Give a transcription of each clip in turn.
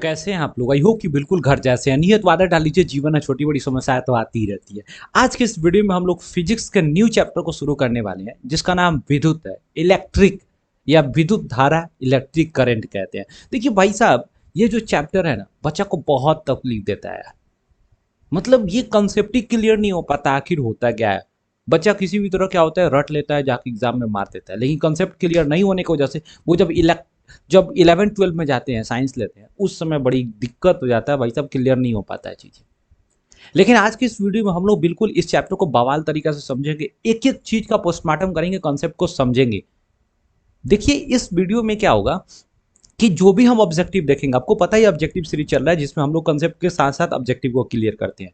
तो कैसे हैं आप लोग? आई होप कि बिल्कुल घर जैसे हैं। नियत वादा डाल लीजिए, जीवन में छोटी बड़ी समस्याएं तो आती ही रहती है। आज के इस वीडियो में हम लोग फिजिक्स के न्यू चैप्टर को शुरू करने वाले हैं, जिसका नाम विद्युत है, इलेक्ट्रिक या विद्युत धारा, इलेक्ट्रिक करंट कहते हैं। देखिए भाई साहब, ये जो चैप्टर है ना, बच्चा को बहुत तकलीफ देता है। मतलब ये कंसेप्ट ही क्लियर नहीं हो पाता आखिर होता क्या है। बच्चा किसी भी तरह क्या होता है, रट लेता है, जाके एग्जाम में मार देता है, लेकिन कंसेप्ट क्लियर नहीं होने की वजह से वो जब 11 12 में जाते हैं, साइंस लेते हैं, उस समय बड़ी दिक्कत हो जाता है भाई साहब, क्लियर नहीं हो पाता है चीज़ें। लेकिन आज की इस वीडियो में हम लोग बिल्कुल इस चैप्टर को बवाल तरीका से समझेंगे, एक एक चीज का पोस्टमार्टम करेंगे, कॉन्सेप्ट को समझेंगे। देखिए इस वीडियो में क्या होगा कि जो भी हम ऑब्जेक्टिव देखेंगे, आपको पता ही ऑब्जेक्टिव सीरीज चल रहा है, जिसमें हम लोग कॉन्सेप्ट के साथ साथ ऑब्जेक्टिव को क्लियर करते हैं।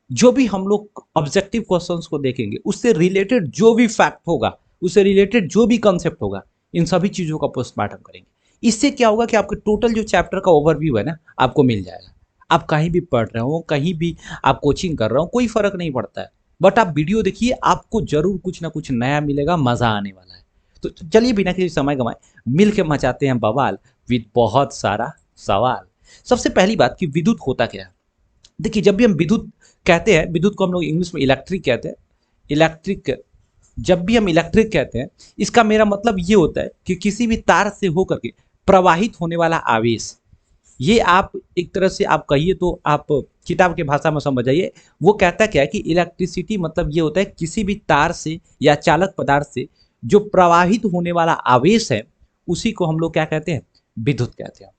जो भी हम लोग ऑब्जेक्टिव क्वेश्चंस को देखेंगे, उससे रिलेटेड जो भी फैक्ट होगा, उससे रिलेटेड जो भी कंसेप्ट होगा, इन सभी चीजों का पोस्टमार्टम करेंगे। इससे क्या होगा कि आपके टोटल जो चैप्टर का ओवरव्यू है ना, आपको मिल जाएगा। आप कहीं भी पढ़ रहे हो, कहीं भी आप कोचिंग कर रहे हो, कोई फर्क नहीं पड़ता है। बट आप वीडियो देखिए, आपको जरूर कुछ ना कुछ नया मिलेगा, मजा आने वाला है। तो चलिए बिना किसी समय गंवाए मिल के मचाते हैं बवाल विद बहुत सारा सवाल। सबसे पहली बात कि विद्युत होता क्या है। देखिए जब भी हम विद्युत कहते हैं, विद्युत को हम लोग इंग्लिश में इलेक्ट्रिक कहते हैं। इलेक्ट्रिक, जब भी हम इलेक्ट्रिक कहते हैं, इसका मेरा मतलब ये होता है कि किसी भी तार से होकर के प्रवाहित होने वाला आवेश। ये आप एक तरह से आप कहिए तो आप किताब के भाषा में समझ जाइए। वो कहता क्या है कि इलेक्ट्रिसिटी मतलब ये होता है किसी भी तार से या चालक पदार्थ से जो प्रवाहित होने वाला आवेश है, उसी को हम लोग क्या कहते हैं, विद्युत कहते हैं।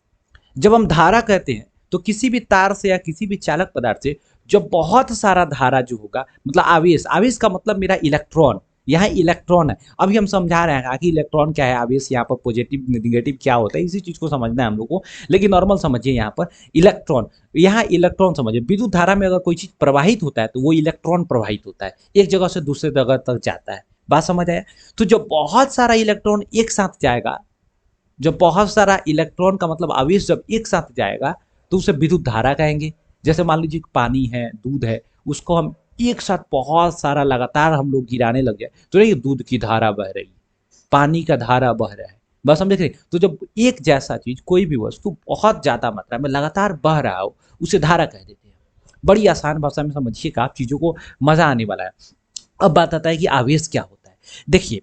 जब हम धारा कहते हैं तो किसी भी तार से या किसी भी चालक पदार्थ से जब बहुत सारा धारा जो होगा, मतलब आवेश, आवेश का मतलब मेरा इलेक्ट्रॉन, यहाँ इलेक्ट्रॉन है। अभी हम समझा रहे हैं कि इलेक्ट्रॉन क्या है, आवेश यहाँ पर पॉजिटिव नेगेटिव क्या होता है, इसी चीज को समझना है हम लोग को। लेकिन नॉर्मल समझिए, यहाँ पर इलेक्ट्रॉन, यहाँ इलेक्ट्रॉन समझिए। विद्युत धारा में अगर कोई चीज प्रवाहित होता है तो वो इलेक्ट्रॉन प्रवाहित होता है, एक जगह से दूसरे जगह तक जाता है। बात समझ आया? तो जब बहुत सारा इलेक्ट्रॉन एक साथ जाएगा, जब बहुत सारा इलेक्ट्रॉन का मतलब आवेश जब एक साथ जाएगा, तो उसे विद्युत धारा कहेंगे। जैसे मान लीजिए पानी है, दूध है, उसको हम एक साथ बहुत सारा लगातार हम लोग गिराने लग जाए तो ये दूध की धारा बह रही है, पानी का धारा बह रहा है। बस हम देख रहे हैं। तो जब एक जैसा चीज, कोई भी वस्तु बहुत ज्यादा मात्रा में लगातार बह रहा हो, उसे धारा कह देते हैं। बड़ी आसान भाषा में समझिएगा, आप चीजों को मजा आने वाला है। अब बात आता है कि आवेश क्या होता है। देखिए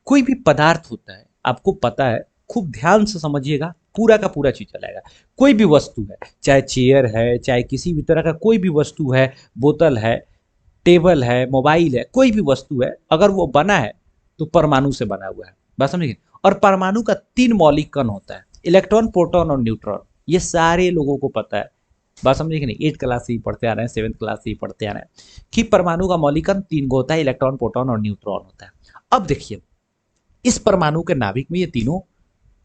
कोई भी पदार्थ होता है, आपको पता है, खूब ध्यान से समझिएगा, पूरा का पूरा चीज चलाएगा। कोई भी वस्तु है, चाहे चेयर है, चाहे किसी भी तरह का कोई भी वस्तु है, बोतल है, टेबल है, मोबाइल है, कोई भी वस्तु है, अगर वो बना है तो परमाणु से बना हुआ है। बात समझिए। और परमाणु का 3 मौलिक कण होता है, इलेक्ट्रॉन, प्रोटॉन और न्यूट्रॉन। ये सारे लोगों को पता है। बात समझिए कि नहीं, 8 क्लास से ही पढ़ते आ रहे हैं, 7th क्लास से ही पढ़ते आ रहे हैं कि परमाणु का मौलिक कण 3 होता है, इलेक्ट्रॉन, प्रोटॉन और न्यूट्रॉन होता है। अब देखिए इस परमाणु के नाभिक में ये तीनों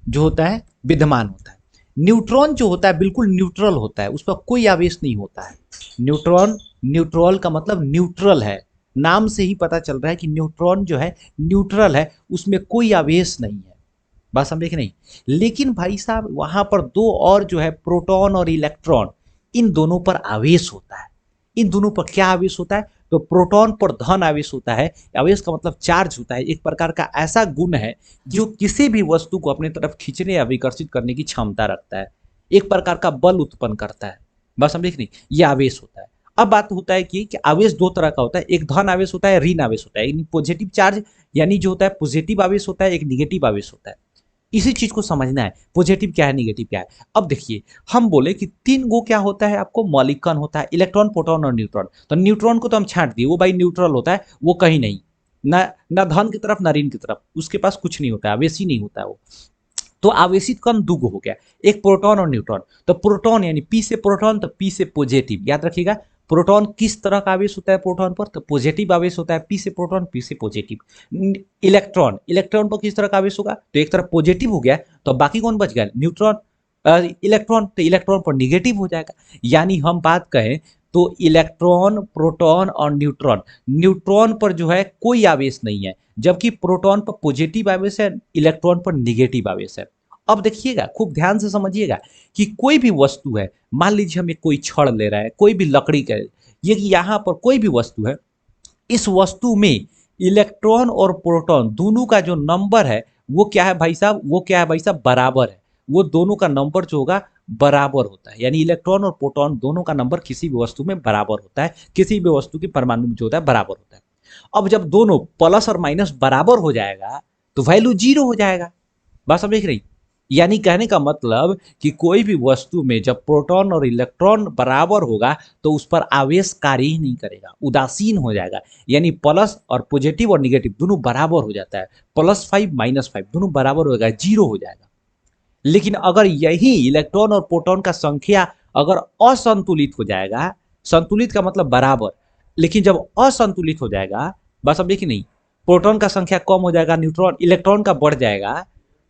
जो होता है विद्यमान होता है। न्यूट्रॉन जो होता है बिल्कुल न्यूट्रल होता है, उस पर कोई आवेश नहीं होता है। न्यूट्रॉन, न्यूट्रल का मतलब न्यूट्रल है, नाम से ही पता चल रहा है कि न्यूट्रॉन जो है न्यूट्रल है, उसमें कोई आवेश नहीं है। बात समझे कि नहीं? लेकिन भाई साहब वहां पर दो और जो है, प्रोटॉन और इलेक्ट्रॉन, इन दोनों पर आवेश होता है। इन दोनों पर क्या आवेश होता है? तो प्रोटॉन पर धन आवेश होता है। आवेश का मतलब चार्ज होता है, एक प्रकार का ऐसा गुण है जो किसी भी वस्तु को अपने तरफ खींचने या विकर्षित करने की क्षमता रखता है, एक प्रकार का बल उत्पन्न करता है। बस समझे कि नहीं, ये आवेश होता है। अब बात होता है कि आवेश दो तरह का होता है, एक धन आवेश होता है, ऋण आवेश होता है। पॉजिटिव चार्ज यानी जो होता है पॉजिटिव आवेश होता है, एक निगेटिव आवेश होता है। इसी चीज को समझना है, पॉजिटिव क्या है, निगेटिव क्या है। अब देखिए हम बोले कि 3 क्या होता है, आपको मौलिक कण होता है, इलेक्ट्रॉन, प्रोटॉन और न्यूट्रॉन। तो न्यूट्रॉन को तो हम छांट दिए, वो भाई न्यूट्रल होता है, वो कहीं नहीं, ना धन की तरफ ना ऋण की तरफ, उसके पास कुछ नहीं होता है, आवेश ही नहीं होता है वो। तो आवेशित कण 2 हो गया, एक प्रोटॉन और न्यूट्रॉन। तो प्रोटॉन यानी पी से प्रोटॉन, तो पी से पॉजिटिव, याद रखिएगा। प्रोटॉन किस तरह का आवेश होता है प्रोटॉन पर, तो पॉजिटिव आवेश होता है, पी से प्रोटॉन, पी से पॉजिटिव। इलेक्ट्रॉन, इलेक्ट्रॉन पर किस तरह का आवेश होगा, तो एक तरफ पॉजिटिव हो गया, तो बाकी कौन बच गया, न्यूट्रॉन, इलेक्ट्रॉन, तो इलेक्ट्रॉन पर निगेटिव हो जाएगा। यानी हम बात कहें तो इलेक्ट्रॉन, प्रोटॉन और न्यूट्रॉन, न्यूट्रॉन पर जो है कोई आवेश नहीं है, जबकि प्रोटॉन पर पॉजिटिव आवेश है, इलेक्ट्रॉन पर निगेटिव आवेश है। अब देखिएगा, खूब ध्यान से समझिएगा कि कोई भी वस्तु है, मान लीजिए हम एक कोई छड़ ले रहे हैं, कोई भी लकड़ी का, ये यहाँ पर कोई भी वस्तु है, इस वस्तु में इलेक्ट्रॉन और प्रोटॉन दोनों का जो नंबर है वो क्या है भाई साहब, वो क्या है भाई साहब, बराबर है। वो दोनों का नंबर जो होगा बराबर होता है, यानी इलेक्ट्रॉन और प्रोटॉन दोनों का नंबर किसी भी वस्तु में बराबर होता है, किसी भी वस्तु की परमाणु में जो होता है बराबर होता है। अब जब दोनों प्लस और माइनस बराबर हो जाएगा तो वैल्यू जीरो हो जाएगा। बात समझ रही? यानी कहने का मतलब कि कोई भी वस्तु में जब प्रोटॉन और इलेक्ट्रॉन बराबर होगा तो उस पर आवेश कार्य ही नहीं करेगा, उदासीन हो जाएगा। यानी प्लस और पॉजिटिव और निगेटिव दोनों बराबर हो जाता है, +5 -5 दोनों बराबर हो जाएगा, जीरो हो जाएगा। लेकिन अगर यही इलेक्ट्रॉन और प्रोटॉन का संख्या अगर असंतुलित हो जाएगा, संतुलित का मतलब बराबर, लेकिन जब असंतुलित हो जाएगा, बस समझे कि नहीं, प्रोटॉन का संख्या कम हो जाएगा, न्यूट्रॉन इलेक्ट्रॉन का बढ़ जाएगा,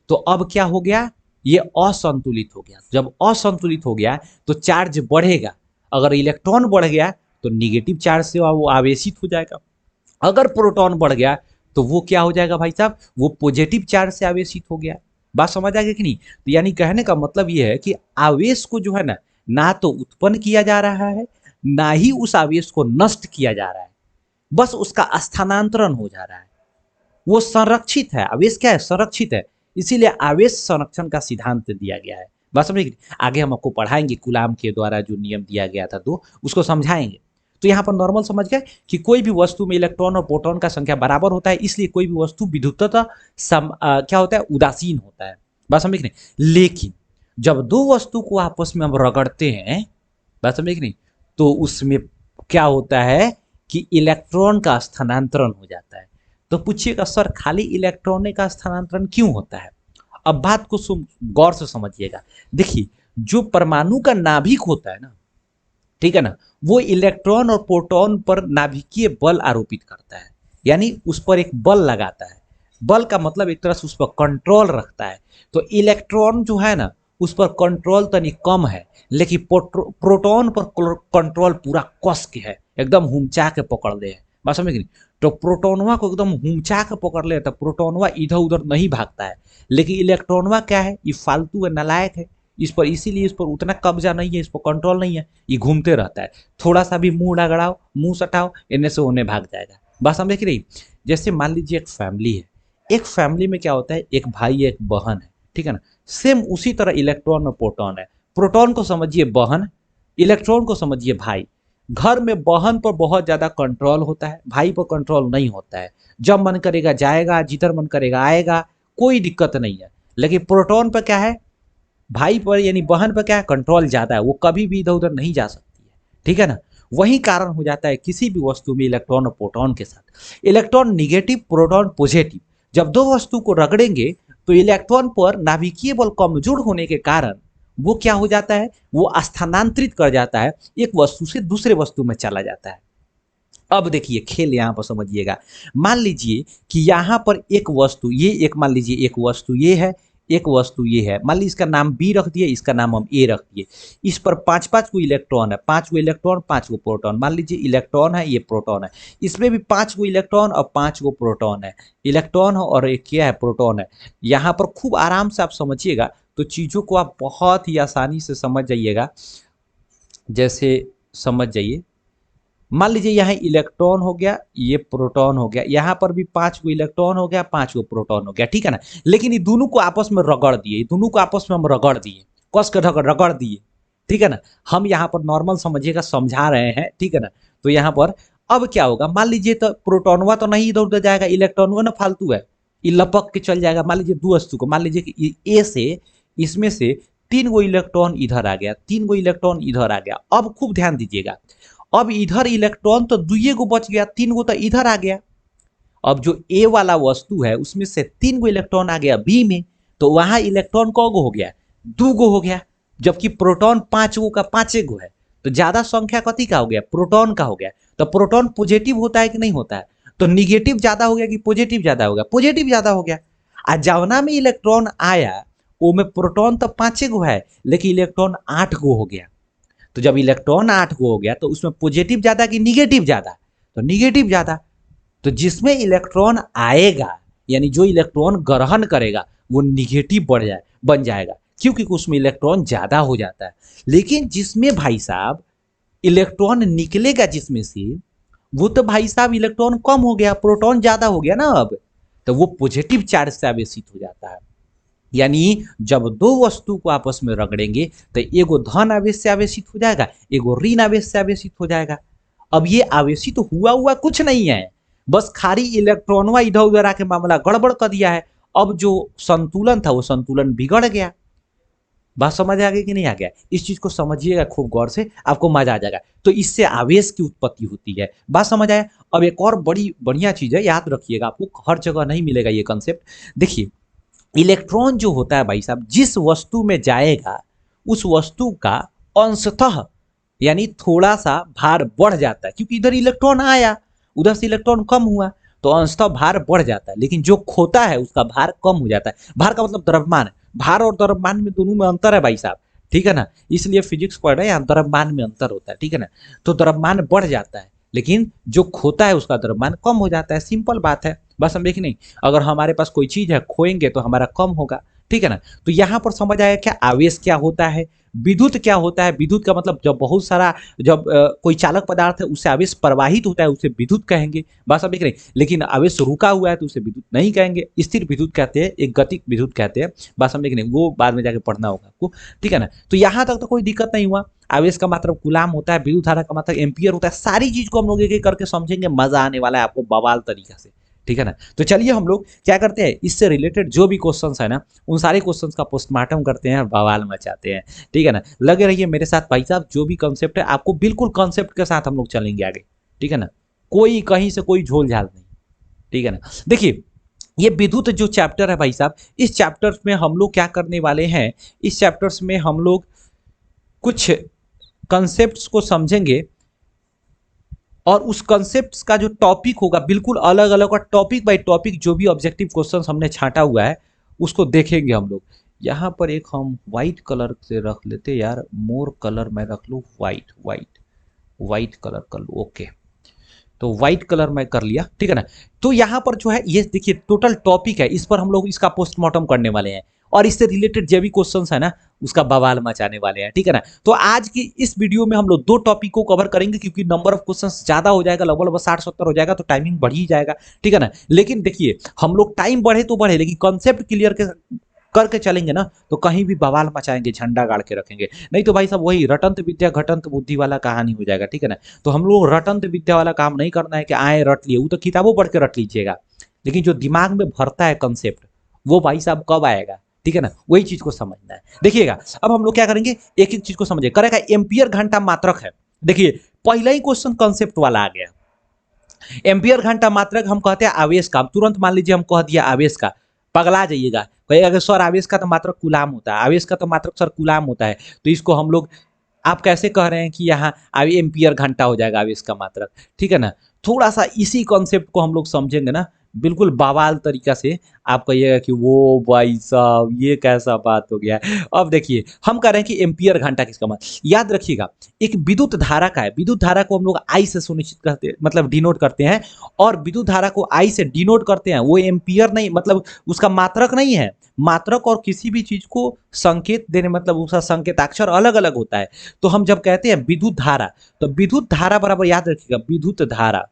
तो अब क्या हो गया, ये असंतुलित हो गया। जब असंतुलित हो गया तो चार्ज बढ़ेगा, अगर इलेक्ट्रॉन बढ़ गया तो निगेटिव चार्ज से वो आवेशित हो जाएगा, अगर प्रोटॉन बढ़ गया तो वो क्या हो जाएगा भाई साहब, वो पॉजिटिव चार्ज से आवेशित हो गया। बात समझ आ गई कि नहीं? तो यानी कहने का मतलब ये है कि आवेश को जो है ना, ना तो उत्पन्न किया जा रहा है, ना ही उस आवेश को नष्ट किया जा रहा है, बस उसका स्थानांतरण हो जा रहा है। वो संरक्षित है, आवेश क्या है, संरक्षित है, इसीलिए आवेश संरक्षण का सिद्धांत दिया गया है। बात समझे? आगे हम आपको पढ़ाएंगे कूलाम के द्वारा जो नियम दिया गया था, तो उसको समझाएंगे। तो यहाँ पर नॉर्मल समझ गए कि कोई भी वस्तु में इलेक्ट्रॉन और प्रोटॉन का संख्या बराबर होता है, इसलिए कोई भी वस्तु विद्युततः क्या होता है, उदासीन होता है। बात समझ नहीं? लेकिन जब दो वस्तु को आपस में हम रगड़ते हैं, बात समझे कि नहीं, तो उसमें क्या होता है कि इलेक्ट्रॉन का स्थानांतरण हो जाता है। तो पूछिएगा सर खाली इलेक्ट्रॉन का स्थानांतरण क्यों होता है? अब बात को गौर से समझिएगा। देखिए, जो परमाणु का नाभिक होता है ना, ठीक है ना, वो इलेक्ट्रॉन और प्रोटॉन पर नाभिकीय बल आरोपित करता है, यानी उस पर एक बल लगाता है। बल का मतलब एक तरह से उस पर कंट्रोल रखता है। तो इलेक्ट्रॉन जो है ना, उस पर कंट्रोल तनी कम है, लेकिन प्रोटॉन पर कंट्रोल पूरा कस के है, एकदम हुमचा के पकड़ ले है। बात समझ गई? तो प्रोटोनवा को एकदम हुमचा के पकड़ ले तो प्रोटोनवा इधर उधर नहीं भागता है, लेकिन इलेक्ट्रॉनवा क्या है, ये फालतू है, नालायक है, इस पर इसीलिए इस पर उतना कब्जा नहीं है, इस पर कंट्रोल नहीं है, ये घूमते रहता है। थोड़ा सा भी मुंह रगड़ाओ, मुंह सटाओ, इन्हें से उन्हें भाग जाएगा। बात समझ की नहीं? जैसे मान लीजिए एक फैमिली है, एक फैमिली में क्या होता है, एक भाई एक बहन है, ठीक है ना, सेम उसी तरह इलेक्ट्रॉन और प्रोटॉन है। प्रोटॉन को समझिए बहन, इलेक्ट्रॉन को समझिए भाई। घर में बहन पर बहुत ज्यादा कंट्रोल होता है, भाई पर कंट्रोल नहीं होता है। जब मन करेगा जाएगा, जिधर मन करेगा आएगा, कोई दिक्कत नहीं है। लेकिन प्रोटॉन पर क्या है, भाई पर यानी बहन पर क्या है, कंट्रोल ज्यादा है, वो कभी भी इधर उधर नहीं जा सकती है, ठीक है ना। वही कारण हो जाता है किसी भी वस्तु में इलेक्ट्रॉन और प्रोटॉन के साथ। इलेक्ट्रॉन निगेटिव, प्रोटॉन पॉजिटिव, जब दो वस्तु को रगड़ेंगे तो इलेक्ट्रॉन पर नाभिकीय बल कमजोर होने के कारण वो क्या हो जाता है, वो स्थानांतरित कर जाता है, एक वस्तु से दूसरे वस्तु में चला जाता है। अब देखिए खेल यहां पर समझिएगा। मान लीजिए कि यहां पर एक वस्तु, ये एक मान लीजिए एक वस्तु ये है, एक वस्तु ये है, मान लीजिए इसका नाम बी रख दिए, इसका नाम हम ए रख दिए। इस पर पांच पांच को इलेक्ट्रॉन है, पांच को इलेक्ट्रॉन, पांच को प्रोटॉन। मान लीजिए इलेक्ट्रॉन है, ये प्रोटॉन है, इसमें भी पांच को इलेक्ट्रॉन और पांच को प्रोटॉन है। इलेक्ट्रॉन है और एक क्या है, प्रोटॉन है। यहाँ पर खूब आराम से आप समझिएगा तो चीजों को आप बहुत ही आसानी से समझ जाइएगा। जैसे समझ जाइए, मान लीजिए यहाँ इलेक्ट्रॉन हो गया, ये प्रोटॉन हो गया, यहाँ पर भी पांच को इलेक्ट्रॉन हो गया, पांच को प्रोटॉन हो गया, ठीक है ना। लेकिन ये दोनों को आपस में रगड़ दिए, दोनों को आपस में हम रगड़ दिए, कस के रगड़ दिए, ठीक है ना। हम यहाँ पर नॉर्मल समझिएगा, समझा रहे हैं, ठीक है ना। तो यहाँ पर अब क्या होगा, मान लीजिए तो प्रोटॉनवा तो नहीं इधर उधर जाएगा, इलेक्ट्रॉनवा ना फालतू है, ये लपक के चल जाएगा। मान लीजिए दो वस्तु को, मान लीजिए कि ए से, इसमें से तीन गो इलेक्ट्रॉन इधर आ गया, तीन गो इलेक्ट्रॉन इधर आ गया। अब खूब ध्यान दीजिएगा, अब इधर इलेक्ट्रॉन तो दुइये को बच गया, तीन गो तो इधर आ गया। अब जो ए वाला वस्तु है उसमें से तीन गो इलेक्ट्रॉन आ गया बी में, तो वहां इलेक्ट्रॉन कौ गो हो गया, दो गो हो गया। जबकि प्रोटॉन पांच गो का पांचे गो है, तो ज्यादा संख्या कथी का हो गया, प्रोटॉन का हो गया। तो प्रोटॉन पॉजिटिव होता है कि नहीं होता है, तो निगेटिव ज्यादा हो गया कि पॉजिटिव ज्यादा हो गया, पॉजिटिव ज्यादा हो गया। आ जवना में इलेक्ट्रॉन आया वो में प्रोटॉन तो पांचे गो है, लेकिन इलेक्ट्रॉन आठ गो हो गया। तो जब इलेक्ट्रॉन आठ को हो गया तो उसमें पॉजिटिव ज्यादा कि निगेटिव ज्यादा, तो निगेटिव ज्यादा। तो जिसमें इलेक्ट्रॉन आएगा यानी जो इलेक्ट्रॉन ग्रहण करेगा वो निगेटिव बन जाएगा, क्योंकि उसमें इलेक्ट्रॉन ज्यादा हो जाता है। लेकिन जिसमें भाई साहब इलेक्ट्रॉन निकलेगा जिसमें से, वो तो भाई साहब इलेक्ट्रॉन कम हो गया, प्रोटॉन ज्यादा हो गया ना अब, तो वो पॉजिटिव चार्ज से आवेशित हो जाता है। यानी जब दो वस्तु को आपस में रगड़ेंगे तो एगो धन आवेश से आवेशित हो जाएगा, एगो ऋण आवेश से आवेशित हो जाएगा। अब ये आवेशित हुआ हुआ कुछ नहीं है, बस खाली इलेक्ट्रॉनवा इधर उधर आके मामला गड़बड़ कर दिया है। अब जो संतुलन था वो संतुलन बिगड़ गया। बात समझ आ गई कि नहीं आ गया? इस चीज को समझिएगा खूब गौर से, आपको मजा आ जाएगा। तो इससे आवेश की उत्पत्ति होती है। बात समझ आया? अब एक और बड़ी बढ़िया चीज है, याद रखिएगा, आपको हर जगह नहीं मिलेगा ये कंसेप्ट। देखिए, इलेक्ट्रॉन जो होता है भाई साहब, जिस वस्तु में जाएगा उस वस्तु का अंशतः यानी थोड़ा सा भार बढ़ जाता है, क्योंकि इधर इलेक्ट्रॉन आया, उधर से इलेक्ट्रॉन कम हुआ, तो अंशतः भार बढ़ जाता है। लेकिन जो खोता है उसका भार कम हो जाता है। भार का मतलब द्रव्यमान, भार और द्रव्यमान में दोनों में अंतर है भाई साहब, ठीक है ना? इसलिए फिजिक्स पढ़ रहे हैं, यहाँ द्रव्यमान में अंतर होता है, ठीक है ना? तो द्रव्यमान बढ़ जाता है, लेकिन जो खोता है उसका द्रव्यमान कम हो जाता है। सिंपल बात है, बस समझे कि नहीं? अगर हमारे पास कोई चीज है, खोएंगे तो हमारा कम होगा, ठीक है ना? तो यहाँ पर समझ आया क्या आवेश क्या होता है, विद्युत क्या होता है। विद्युत का मतलब जब बहुत सारा, जब कोई चालक पदार्थ है उससे आवेश प्रवाहित होता है उसे विद्युत कहेंगे, बस समझ नहीं? लेकिन आवेश रुका हुआ है तो उसे विद्युत नहीं कहेंगे, स्थिर विद्युत कहते हैं, एक गतिक विद्युत कहते हैं, बात समझे कि नहीं? वो बाद में जाके पढ़ना होगा आपको, ठीक है ना? तो यहाँ तक तो कोई दिक्कत नहीं हुआ। आवेश का मतलब गुलाम होता है, विद्युत धारा का मतलब एम्पियर होता है। सारी चीज को हम लोग एक एक करके समझेंगे, मजा आने वाला है आपको बवाल तरीका से, ठीक है ना? तो चलिए हम लोग क्या करते हैं, इससे रिलेटेड जो भी क्वेश्चंस है ना, उन सारे क्वेश्चंस का पोस्टमार्टम करते हैं और बवाल मचाते हैं, ठीक है ना? लगे रहिए मेरे साथ भाई साहब, जो भी कॉन्सेप्ट है आपको बिल्कुल कॉन्सेप्ट के साथ हम लोग चलेंगे आगे, ठीक है ना? कोई कहीं से कोई झोल झाल नहीं, ठीक है ना? देखिए, ये विद्युत जो चैप्टर है भाई साहब, इस चैप्टर में हम लोग क्या करने वाले हैं, इस चैप्टर्स में हम लोग कुछ कंसेप्ट्स को समझेंगे और उस कंसेप्ट का जो टॉपिक होगा बिल्कुल अलग अलग, और टॉपिक बाय टॉपिक जो भी ऑब्जेक्टिव क्वेश्चन हमने छांटा हुआ है उसको देखेंगे हम लोग। यहाँ पर एक हम व्हाइट कलर से रख लेते यार, मोर कलर मैं रख लूँ व्हाइट, व्हाइट व्हाइट कलर कर लूँ, ओके। तो व्हाइट कलर मैं कर लिया, ठीक है ना? तो यहाँ पर जो है ये देखिए टोटल टॉपिक है, इस पर हम लोग इसका पोस्टमार्टम करने वाले हैं और इससे रिलेटेड जो भी क्वेश्चंस है ना उसका बवाल मचाने वाले हैं, ठीक है ना? तो आज की इस वीडियो में हम लोग दो टॉपिक को कवर करेंगे, क्योंकि नंबर ऑफ क्वेश्चंस ज्यादा हो जाएगा, लगभग लगभग 60-70 हो जाएगा, तो टाइमिंग बढ़ ही जाएगा, ठीक है ना? लेकिन देखिए, हम लोग टाइम बढ़े तो बढ़े, लेकिन कॉन्सेप्ट क्लियर करके चलेंगे ना तो कहीं भी बवाल मचाएंगे, झंडा गाड़ के रखेंगे। नहीं तो भाई साहब वही रटंत विद्या घटंत बुद्धि वाला कहानी हो जाएगा, ठीक है ना? तो हम लोग रटंत विद्या वाला काम नहीं करना है कि आए रट लिए, वो तो किताबों पढ़ के रट लीजिएगा, लेकिन जो दिमाग में भरता है कंसेप्ट वो भाई साहब कब आएगा, ठीक है ना? वही चीज को समझना है। देखिएगा, अब हम लोग क्या करेंगे, एक एक चीज को समझे करेगा। एम्पियर घंटा मात्रक है, देखिए पहला ही क्वेश्चन कंसेप्ट वाला आ गया। एम्पियर घंटा मात्रक हम कहते हैं आवेश का। तुरंत मान लीजिए हम कह दिया आवेश का, पगला जाइएगा, कहिएगा कि सर आवेश का तो मात्रक कूलाम होता है, आवेश का तो मात्रक सर कूलाम होता है, तो इसको हम लोग, आप कैसे कह रहे हैं कि यहाँ एम्पियर घंटा हो जाएगा आवेश का मात्रक, ठीक है ना? थोड़ा सा इसी कॉन्सेप्ट को हम लोग समझेंगे ना बिल्कुल बवाल तरीका से, आप कहिएगा कि वो भाई साहब ये कैसा बात हो गया। अब देखिए हम कह रहे हैं कि एम्पियर घंटा किसका मतलब, याद रखिएगा एक विद्युत धारा का है, विद्युत धारा को हम लोग आई से सुनिश्चित करते हैं, मतलब डिनोट करते हैं, और विद्युत धारा को आई से डिनोट करते हैं, वो एम्पियर नहीं, मतलब उसका मात्रक नहीं है। मात्रक और किसी भी चीज को संकेत देने, मतलब उसका संकेताक्षर अलग अलग होता है। तो हम जब कहते हैं विद्युत धारा, तो विद्युत धारा बराबर याद रखिएगा विद्युत धारा,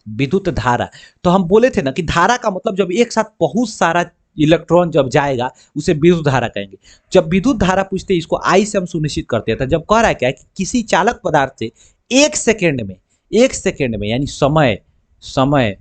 विद्युत धारा। तो हम बोले थे ना कि धारा का मतलब जब एक साथ बहुत सारा इलेक्ट्रॉन जब जाएगा उसे विद्युत धारा कहेंगे। जब विद्युत धारा पूछते हैं इसको आई से हम सुनिश्चित करते हैं। तो जब कह रहा है क्या कि किसी चालक पदार्थ से एक सेकेंड में, एक सेकेंड में यानी समय, समय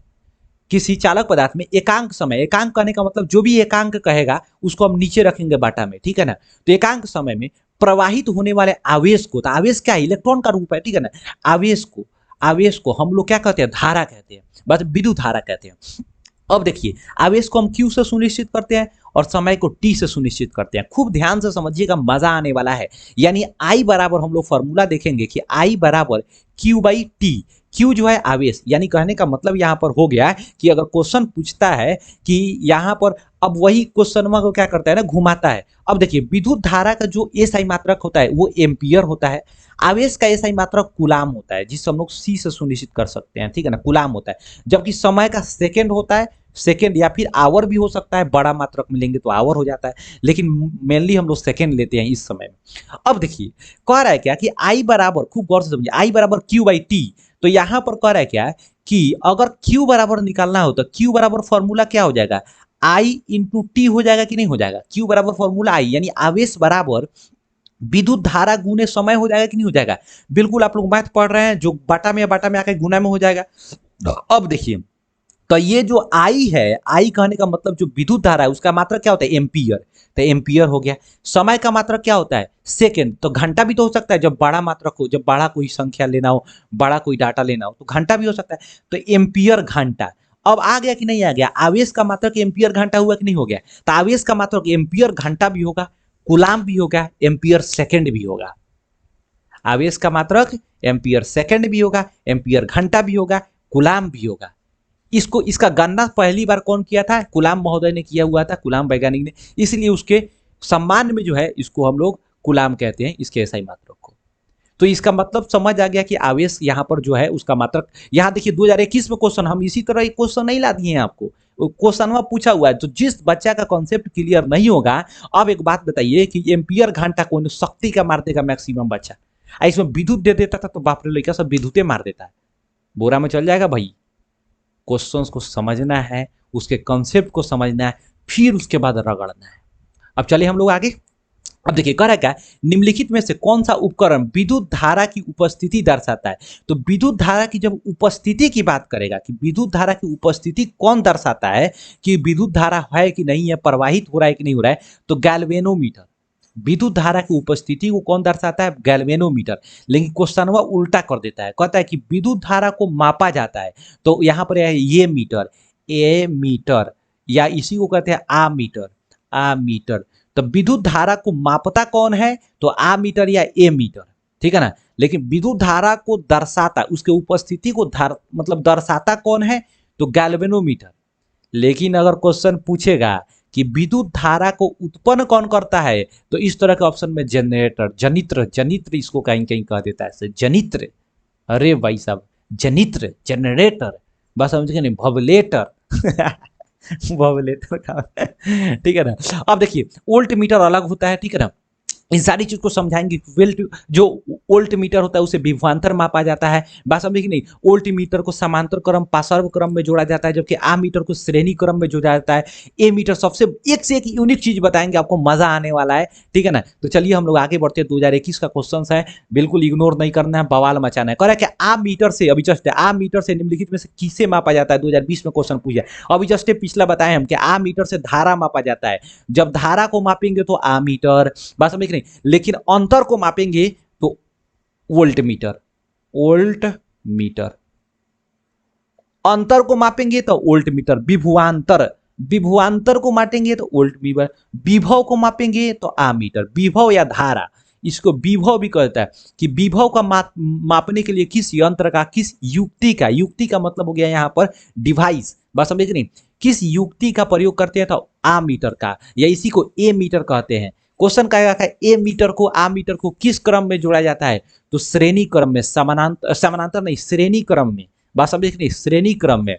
किसी चालक पदार्थ में एकांक समय, एकांक कहने का मतलब जो भी एकांक कहेगा उसको हम नीचे रखेंगे बाटा में, ठीक है ना? तो एकांक समय में प्रवाहित होने वाले आवेश को, तो आवेश क्या है, इलेक्ट्रॉन का रूप है, ठीक है ना? आवेश को, आवेश को हम लोग क्या कहते हैं, धारा कहते हैं, बस विद्युत धारा कहते हैं। अब देखिए आवेश को हम Q से सुनिश्चित करते हैं और समय को T से सुनिश्चित करते हैं। खूब ध्यान से समझिएगा, मजा आने वाला है। यानी I बराबर हम लोग फॉर्मूला देखेंगे कि I बराबर Q बाई T। Q जो है आवेश, यानी कहने का मतलब यहाँ पर हो गया कि अगर क्वेश्चन पूछता है कि यहाँ पर, अब वही क्वेश्चन को क्या करता है ना, घुमाता है। अब देखिए विद्युत धारा का जो एसआई मात्रक होता है वो एम्पियर होता है, आवेश का एसआई मात्रक कूलाम होता है, जिससे हम लोग सी से सुनिश्चित कर सकते हैं, ठीक है ना? कूलाम होता है। जबकि समय का सेकेंड होता है, सेकेंड या फिर आवर भी हो सकता है, बड़ा मात्रक में लेंगे तो आवर हो जाता है, लेकिन मेनली हम लोग सेकेंड लेते हैं इस समय में। अब देखिए कह रहा है क्या कि आई बराबर, खूब गौर से समझिए, आई बराबर Q बाई T। तो यहां पर कह रहा है क्या कि अगर Q बराबर निकालना हो तो Q बराबर फॉर्मूला क्या हो जाएगा, I इंटू टी हो जाएगा कि नहीं हो जाएगा, Q बराबर फॉर्मूला I, यानी आवेश बराबर विद्युत धारा गुने समय हो जाएगा कि नहीं हो जाएगा। बिल्कुल आप लोग मैथ पढ़ रहे हैं, जो बाटा में आकर गुना में हो जाएगा। अब देखिए, तो ये जो आई है, आई कहने का मतलब जो विद्युत धारा है उसका मात्रा क्या होता है, एम्पियर। तो एम्पियर हो गया। समय का मात्रा क्या होता है, सेकंड। तो घंटा भी तो हो सकता है, जब बड़ा मात्रा को, जब बड़ा कोई संख्या लेना हो, बड़ा कोई डाटा लेना हो, तो घंटा भी हो सकता है। तो एम्पियर घंटा। अब आ गया कि नहीं आ गया, आवेश का मात्रक एम्पियर घंटा हुआ कि नहीं हो गया। तो आवेश का मात्रक एम्पियर घंटा भी होगा, कूलाम भी होगा, एम्पियर सेकंड भी होगा। आवेश का मात्रक एम्पियर सेकंड भी होगा, एम्पियर घंटा भी होगा, कूलाम भी होगा। इसको, इसका गणना पहली बार कौन किया था, कुलाम महोदय ने किया हुआ था, कुलाम वैज्ञानिक ने। इसलिए उसके सम्मान में जो है इसको हम लोग कुलाम कहते हैं, इसके एसआई मात्रक को। तो इसका मतलब समझ आ गया कि आवेश यहाँ पर जो है उसका मात्रक। यहाँ देखिए 2021 में क्वेश्चन, हम इसी तरह एक क्वेश्चन नहीं ला दिए हैं आपको, क्वेश्चन में पूछा हुआ है। तो जिस बच्चा का कॉन्सेप्ट क्लियर नहीं होगा, अब एक बात बताइए कि एम्पियर घंटा कौन शक्ति का मार देगा मैक्सिमम बच्चा, इसमें विद्युत दे देता था तो बाप रे लड़का सब विद्युतें मार देता है, बोरा में चल जाएगा भाई। क्वेश्चंस को समझना है, उसके कॉन्सेप्ट को समझना है, फिर उसके बाद रगड़ना है। अब चलिए हम लोग आगे। अब देखिए कह रहा है क्या, निम्नलिखित में से कौन सा उपकरण विद्युत धारा की उपस्थिति दर्शाता है। तो विद्युत धारा की जब उपस्थिति की बात करेगा कि विद्युत धारा की उपस्थिति कौन दर्शाता है, कि विद्युत धारा है कि नहीं है, प्रवाहित हो रहा है कि नहीं हो रहा है, तो गैल्वेनोमीटर। विद्युत धारा की उपस्थिति को कौन दर्शाता है, गैल्वेनोमीटर। लेकिन क्वेश्चन उल्टा कर देता है, कहता है कि विद्युत धारा को मापा जाता है, तो यहाँ पर है ये मीटर, ए मीटर, या इसी को कहते हैं आ मीटर, आ मीटर। तो विद्युत धारा को मापता कौन है, तो आ मीटर या ए मीटर, ठीक है ना। लेकिन विद्युत धारा को दर्शाता, उसके उपस्थिति को मतलब दर्शाता कौन है, तो गैल्वेनोमीटर। लेकिन अगर क्वेश्चन पूछेगा कि विद्युत धारा को उत्पन्न कौन करता है, तो इस तरह के ऑप्शन में जनरेटर, जनित्र, जनित्र इसको कहीं कहीं कह देता है, जनित्र। अरे भाई साहब, जनित्र, जनरेटर, बस समझ गए नहीं, भवलेटर भवलेटर का ठीक है ना। अब देखिए वोल्ट मीटर अलग होता है, ठीक है ना। इन सारी चीज को समझाएंगे। वोल्ट, जो वोल्ट मीटर होता है उसे विभवांतर मापा जाता है, बात समझे कि नहीं। वोल्ट मीटर को समांतर क्रम, पार्श्व क्रम में जोड़ा जाता है, जबकि आ मीटर को श्रेणी क्रम में जोड़ा जाता है। ए मीटर सबसे एक से एक यूनिक चीज बताएंगे, आपको मजा आने वाला है, ठीक है ना। तो चलिए हम लोग आगे बढ़ते हैं। 2021 का क्वेश्चन है, बिल्कुल इग्नोर नहीं करना है, बवाल मचाना है। कह रहा है कि आ मीटर से, अभी जस्ट आ मीटर से निम्नलिखित में से किसे मापा जाता है, 2020 में क्वेश्चन पूछा। अभी जस्ट पिछला बताए हम कि आ मीटर से धारा मापा जाता है। जब धारा को मापेंगे तो आ मीटर, बात समझ नहीं। लेकिन अंतर को मापेंगे तो वोल्ट मीटर, वोल्ट मीटर। अंतर को मापेंगे तो वोल्ट मीटर। विभवांतर, विभवांतर को मापेंगे तो वोल्ट मीटर। विभव को मापेंगे तो आ मीटर। विभव या धारा, इसको विभव भी कहता है, कि विभव का मापने के लिए किस यंत्र का, किस युक्ति का, युक्ति का मतलब हो गया यहाँ पर डिवाइस, बस समझे कि नहीं, किस युक्ति का प्रयोग करते हैं, तो आ मीटर का, या इसी को ए मीटर कहते हैं। क्वेश्चन कहेगा ए मीटर को, आ मीटर को किस क्रम में जोड़ा जाता है, तो श्रेणी क्रम में, समानांतर, समानांतर नहीं, श्रेणी क्रम में, बात समझे कि नहीं, श्रेणी क्रम में।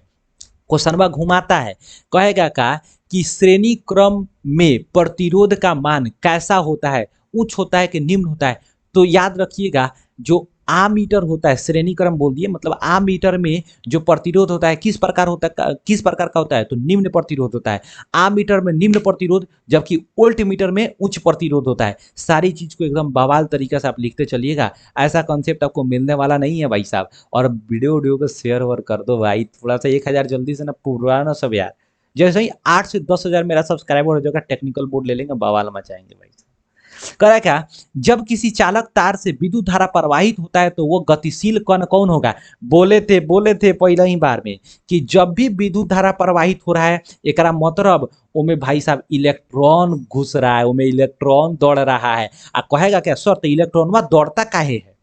क्वेश्चन घुमाता है, कहेगा का कि श्रेणी क्रम में प्रतिरोध का मान कैसा होता है, उच्च होता है कि निम्न होता है। तो याद रखिएगा, जो आ मीटर होता है, श्रेणी क्रम बोल दिए, मतलब आ मीटर में जो प्रतिरोध होता है किस प्रकार होता है, किस प्रकार का होता है, तो निम्न प्रतिरोध होता है। आ मीटर में निम्न प्रतिरोध, जबकि वोल्ट मीटर में उच्च प्रतिरोध होता है। सारी चीज को एकदम बवाल तरीका से आप लिखते चलिएगा, ऐसा कॉन्सेप्ट आपको मिलने वाला नहीं है भाई साहब। और वीडियो को शेयर और कर दो भाई, थोड़ा सा 1000 जल्दी से ना पुराना सब यार। जैसे ही 8 से 10,000 मेरा सब्सक्राइबर हो जाएगा, टेक्निकल बोर्ड ले लेंगे, बवाल मचाएंगे भाई। करा क्या, जब किसी चालक तार से विद्युत धारा प्रवाहित होता है तो वो गतिशील कण कौन होगा। बोले थे पहले ही बार में कि जब भी विद्युत धारा प्रवाहित हो रहा है, एकरा मतलब ओमे भाई साहब इलेक्ट्रॉन घुस रहा है, ओमे इलेक्ट्रॉन दौड़ रहा है। आ कहेगा क्या सर, तो इलेक्ट्रॉन दौड़ता काहे है,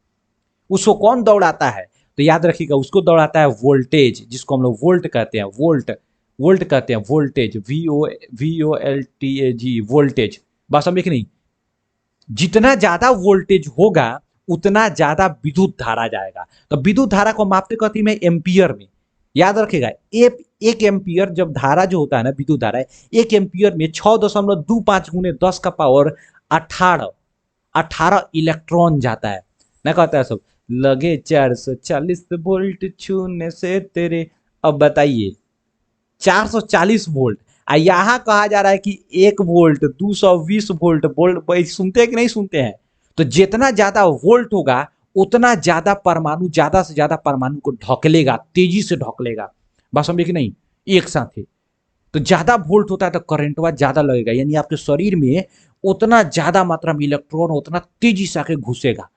उसको कौन दौड़ाता है, तो याद रखिएगा उसको दौड़ाता है वोल्टेज, जिसको हम लोग वोल्ट कहते हैं, वोल्ट, वोल्ट कहते हैं, वोल्टेज, VOLTAG, वोल्टेज। बात समझे कि नहीं, जितना ज्यादा वोल्टेज होगा उतना ज्यादा विद्युत धारा जाएगा। तो विद्युत धारा को मापते कहती में एम्पियर में, याद रखेगा। एक एम्पियर जब धारा जो होता है ना, विद्युत धारा, एक एम्पियर में 6.25 गुने 10 का पावर 18 इलेक्ट्रॉन जाता है ना, कहता है सब लगे 440 वोल्ट छूने से तेरे। अब बताइए 440 वोल्ट, यहाँ कहा जा रहा है कि 1 वोल्ट 220 वोल्ट बोल्ट, सुनते हैं कि नहीं सुनते हैं? तो जितना ज्यादा वोल्ट होगा उतना ज्यादा परमाणु, ज्यादा से ज्यादा परमाणु को ढकेलेगा, तेजी से ढकेलेगा। बात समझे कि नहीं? एक साथ है। तो ज्यादा वोल्ट होता है तो करंटवा ज्यादा लगेगा, यानी आपके शरीर में उतना ज्यादा मात्रा में इलेक्ट्रॉन उतना तेजी से आके घुसेगा,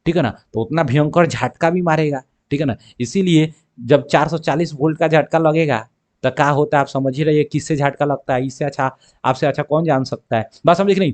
ठीक है ना? तो उतना भयंकर झटका भी मारेगा, ठीक है ना? इसीलिए जब 440 वोल्ट का झटका लगेगा तो क्या होता है आप समझ ही रहिए, किससे झटका लगता है, इससे अच्छा आपसे अच्छा कौन जान सकता है? बात समझे कि नहीं?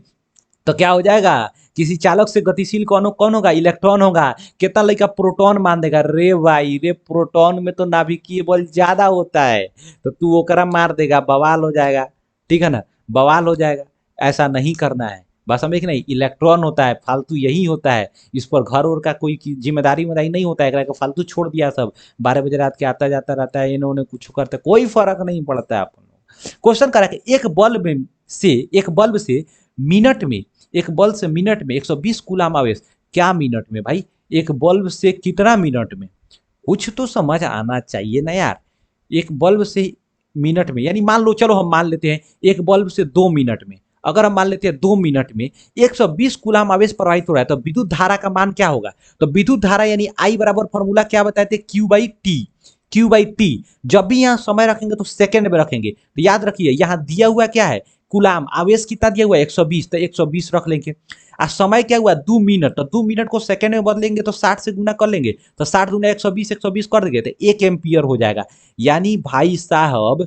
तो क्या हो जाएगा, किसी चालक से गतिशील कौन कौन होगा? इलेक्ट्रॉन होगा। कितना लड़का प्रोटॉन मान देगा, रे भाई रे प्रोटॉन में तो नाभिकीय बल ज्यादा होता है, तो तू ओकरा मार देगा, बवाल हो जाएगा, ठीक है ना? बवाल हो जाएगा। ऐसा नहीं करना है। बस समझे कि नहीं? इलेक्ट्रॉन होता है, फालतू यही होता है। इस पर घर और का कोई जिम्मेदारी उम्मेदारी नहीं होता है, एकरा के फालतू छोड़ दिया सब। 12 बजे रात के आता जाता रहता है, इन्होंने कुछ करता है, कोई फर्क नहीं पड़ता है। अपन क्वेश्चन करा कि एक बल्ब से मिनट में, एक बल्ब से मिनट में 120 कूलाम आवेश, क्या मिनट में भाई? एक बल्ब से कितना मिनट में? कुछ तो समझ आना चाहिए ना यार। एक बल्ब से मिनट में, यानी मान लो, चलो हम मान लेते हैं एक बल्ब से 2 मिनट में, अगर हम मान लेते हैं 2 मिनट में 120 कूलाम आवेश प्रवाहित हो रहा है, तो विद्युत धारा का मान क्या होगा? तो विद्युत धारा यानी आई बराबर फॉर्मूला क्या बताए थे? Q/T। Q/T। जब भी यहाँ समय रखेंगे तो सेकंड में रखेंगे, तो याद रखिए यहाँ दिया हुआ क्या है? कूलाम। आवेश कितना दिया हुआ है? 120, तो 120 रख लेंगे। समय क्या हुआ? 2 मिनट, तो 2 मिनट को सेकंड में बदलेंगे तो 60 से गुना कर लेंगे, तो 60 गुना 120, 120 कर देंगे तो 1 एम्पियर हो जाएगा। यानी भाई साहब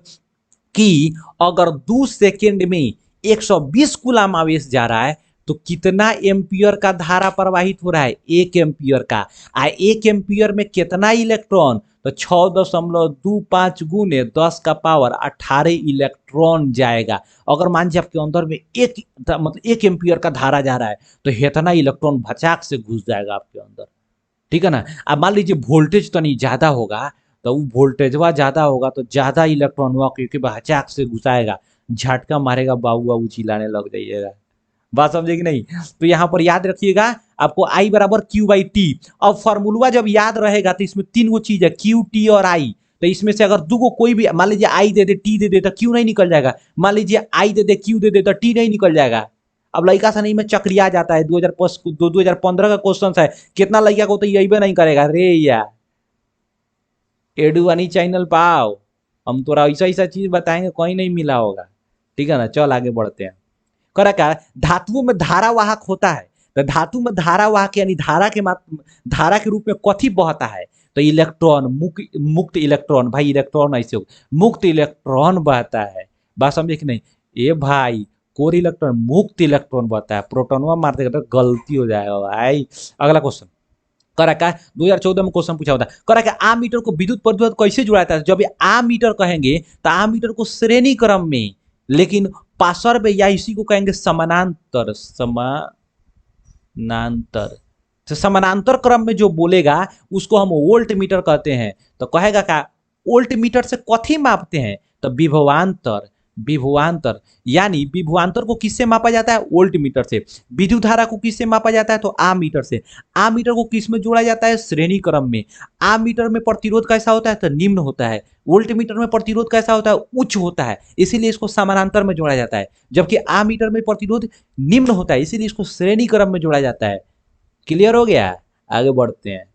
कि अगर 2 सेकंड में 120 कूलाम आवेश जा रहा है तो कितना एम्पियर का धारा प्रवाहित हो रहा है? 1 एम्पियर का। 1 एम्पियर में कितना इलेक्ट्रॉन? तो 6.25 गुने 10 का पावर 18 इलेक्ट्रॉन जाएगा। अगर मान लीजिए आपके अंदर में मतलब 1 एम्पियर का धारा जा रहा है तो इतना इलेक्ट्रॉन भचाक से घुस जाएगा आपके अंदर, ठीक है ना? अब मान लीजिए वोल्टेज तनी ज्यादा होगा, तो वो वोल्टेजवा ज्यादा होगा तो ज्यादा इलेक्ट्रॉन हुआ क्योंकि भचाक से घुसाएगा, झटका मारेगा, बाबू बाबू चिल्लाने लग जाइएगा। बात समझे कि नहीं? तो यहाँ पर याद रखिएगा आपको I बराबर Q/T। अब फॉर्मूला जब याद रहेगा तो इसमें 3 गो चीज है, Q, T और I। तो इसमें से अगर 2 गो कोई भी, मान लीजिए I दे दे T दे दे तो Q नहीं निकल जाएगा, मान लीजिए I दे दे Q दे दे तो T नहीं निकल जाएगा। अब लड़का सा नहीं में चक्रिया जाता है, 2015 का क्वेश्चन है, कितना लड़का को तो यही भी नहीं करेगा रे यार। एडुआनी चैनल पाओ, हम तोरा ऐसा ऐसा चीज बताएंगे कोई नहीं मिला होगा, ठीक है ना? चल आगे बढ़ते हैं। करा क्या, धातुओं में धारावाहक होता है, तो धातु में धारावाहक यानी धारा के रूप में कथी बहता है? तो इलेक्ट्रॉन, मुक्त इलेक्ट्रॉन। भाई इलेक्ट्रॉन ऐसे हो, मुक्त इलेक्ट्रॉन बहता है। बात समझे कि नहीं? ए भाई कोर इलेक्ट्रॉन, मुक्त इलेक्ट्रॉन बहता है, प्रोटोनवा मार देगा तो गलती हो जाएगा भाई। अगला क्वेश्चन करा क्या, 2014 में क्वेश्चन पूछा होता है, करा क्या, आमीटर को विद्युत प्रतिरोध कैसे जुड़ा जाता है? जब ये आमीटर कहेंगे तो आमीटर को श्रेणी क्रम में, लेकिन पार्श्व या इसी को कहेंगे समानांतर। समानांतर, तो समानांतर क्रम में जो बोलेगा उसको हम वोल्ट मीटर कहते हैं। तो कहेगा क्या, वोल्ट मीटर से कथी मापते हैं? तो विभवांतर। विभवांतर यानी विभवांतर को किससे मापा जाता है? वोल्ट मीटर से। विद्युत धारा को किससे मापा जाता है? तो आमीटर से। आमीटर को किस में जोड़ा जाता है? श्रेणी क्रम में। आमीटर में प्रतिरोध कैसा होता है? तो निम्न होता है। वोल्ट मीटर में प्रतिरोध कैसा होता है? उच्च होता है, इसीलिए इसको समानांतर में जोड़ा जाता है। जबकि आमीटर में प्रतिरोध निम्न होता है, इसीलिए इसको श्रेणी क्रम में जोड़ा जाता है। क्लियर हो गया? आगे बढ़ते हैं।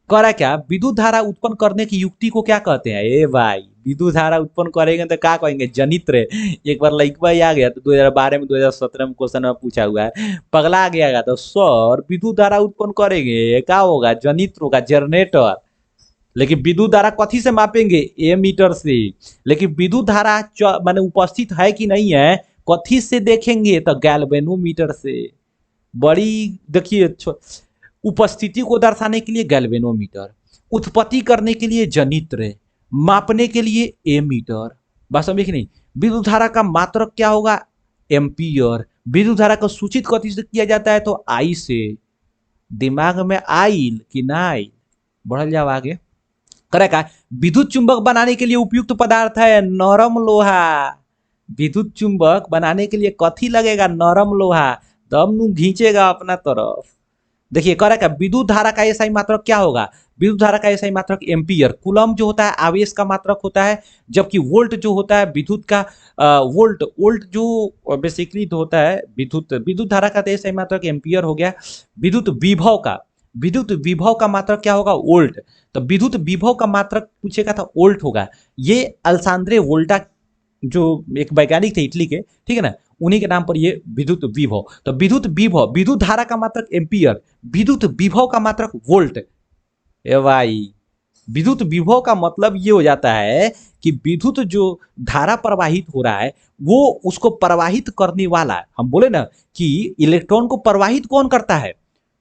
करा क्या, विद्युत धारा उत्पन्न करने की युक्ति को क्या कहते हैं? ए भाई विद्युत धारा उत्पन्न करेंगे तो क्या कहेंगे? जनित्र। एक बार लइकवा आ गया तो 2012 में 2017 में क्वेश्चन में पूछा हुआ है, पगला गया तो सर विद्युत धारा उत्पन्न करेंगे क्या होगा? जनित्र होगा, जनरेटर। लेकिन विद्युत धारा कथी से मापेंगे? एमीटर से। लेकिन विद्युत धारा माने उपस्थित है कि नहीं है कथी से देखेंगे? तो गैल्वेनोमीटर से। बड़ी देखिए, उपस्थिति को दर्शाने के लिए गैल्वेनोमीटर, उत्पत्ति करने के लिए जनित्र, मापने के लिए एमीटर। बात समझे कि नहीं? विद्युत धारा का मात्रक क्या होगा? एम्पियर। विद्युत धारा को सूचित कथी से किया जाता है? तो आई से। दिमाग में आइल कि ना आइल? बढ़ल जाओ आगे। करेक्ट है। विद्युत चुंबक बनाने के लिए उपयुक्त पदार्थ है नरम लोहा। विद्युत चुंबक बनाने के लिए कथी लगेगा? नरम लोहा, तब नु खींचेगा अपना तरफ। देखिए करेक्ट है। विद्युत धारा का एसआई मात्रक क्या होगा? विद्युत धारा का ऐसा ही मात्रक एम्पियर। कूलम जो होता है आवेश का मात्रक होता है, जबकि वोल्ट जो होता है विद्युत का वोल्ट वोल्ट जो बेसिकली तो होता है विद्युत विद्युत धारा का तो ऐसा ही मात्रक एम्पियर हो गया। विद्युत विभव का मात्रक क्या होगा? वोल्ट। तो विद्युत विभव का मात्रक पूछेगा था वोल्ट होगा। ये अल्सांद्रे वोल्टा जो एक वैज्ञानिक थे इटली के, ठीक है ना, उन्हीं के नाम पर ये विद्युत विभव। तो विद्युत विभव, विद्युत धारा का मात्रक एम्पियर, विद्युत विभव का मात्रक वोल्ट। ए भाई, विद्युत विभव का मतलब ये हो जाता है कि विद्युत जो धारा प्रवाहित हो रहा है वो उसको प्रवाहित करने वाला है। हम बोले ना कि इलेक्ट्रॉन को प्रवाहित कौन करता है,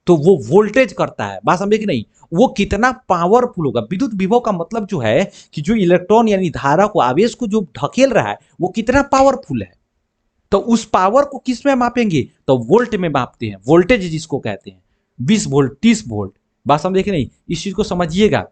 तो वो वोल्टेज करता है। बात समझे कि नहीं? वो कितना पावरफुल होगा। विद्युत विभव का मतलब जो है कि जो इलेक्ट्रॉन यानी धारा को, आवेश को जो ढकेल रहा है वो कितना पावरफुल है। तो उस पावर को किस में मापेंगे? तो वोल्ट में मापते हैं, वोल्टेज जिसको कहते हैं। 20 वोल्ट, 30 वोल्ट। बात समझे कि नहीं? इस चीज को समझिएगा।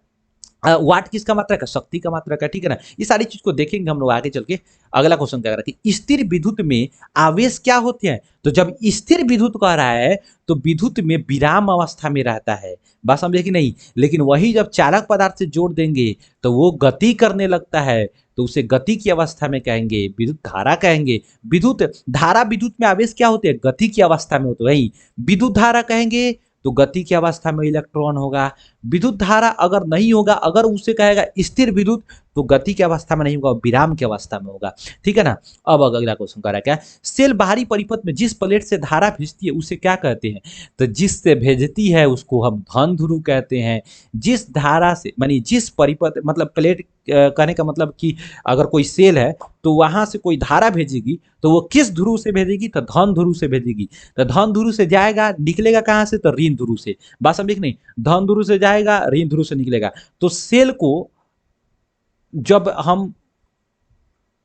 वाट किसका मात्रक है? शक्ति का मात्रक है, ठीक है ना। ये सारी चीज को देखेंगे हम लोग आगे चल के। अगला क्वेश्चन क्या कह रहा है कि स्थिर विद्युत में आवेश क्या होते हैं? तो जब स्थिर विद्युत कह रहा है तो विद्युत में विराम अवस्था में रहता है। बात समझे कि नहीं? लेकिन वही जब चालक पदार्थ से जोड़ देंगे तो वो गति करने लगता है, तो उसे गति की अवस्था में कहेंगे, विद्युत धारा कहेंगे। विद्युत धारा, विद्युत में आवेश क्या होते हैं? गति की अवस्था में होते हैं। वही विद्युत धारा कहेंगे तो गति की अवस्था में इलेक्ट्रॉन होगा। विद्युत धारा अगर नहीं होगा, अगर उसे कहेगा स्थिर विद्युत, तो गति की अवस्था में नहीं होगा, विराम की अवस्था में होगा, ठीक है ना। अब अगला क्वेश्चन कर रहा है क्या? सेल बाहरी परिपथ में जिस प्लेट से धारा भेजती है उसे क्या कहते हैं? तो जिससे भेजती है उसको हम धन ध्रुव कहते हैं। जिस धारा से मानी जिस परिपथ, मतलब प्लेट कहने का मतलब कि अगर कोई सेल है तो वहां से कोई धारा भेजेगी तो वो किस ध्रुव से भेजेगी? तो धन ध्रुव से भेजेगी। तो धन ध्रुव से जाएगा, निकलेगा कहां से? तो ऋण ध्रुव से। बात समझे कि नहीं? धन ध्रुव से जाएगा, ऋण ध्रुव से निकलेगा। तो सेल को जब हम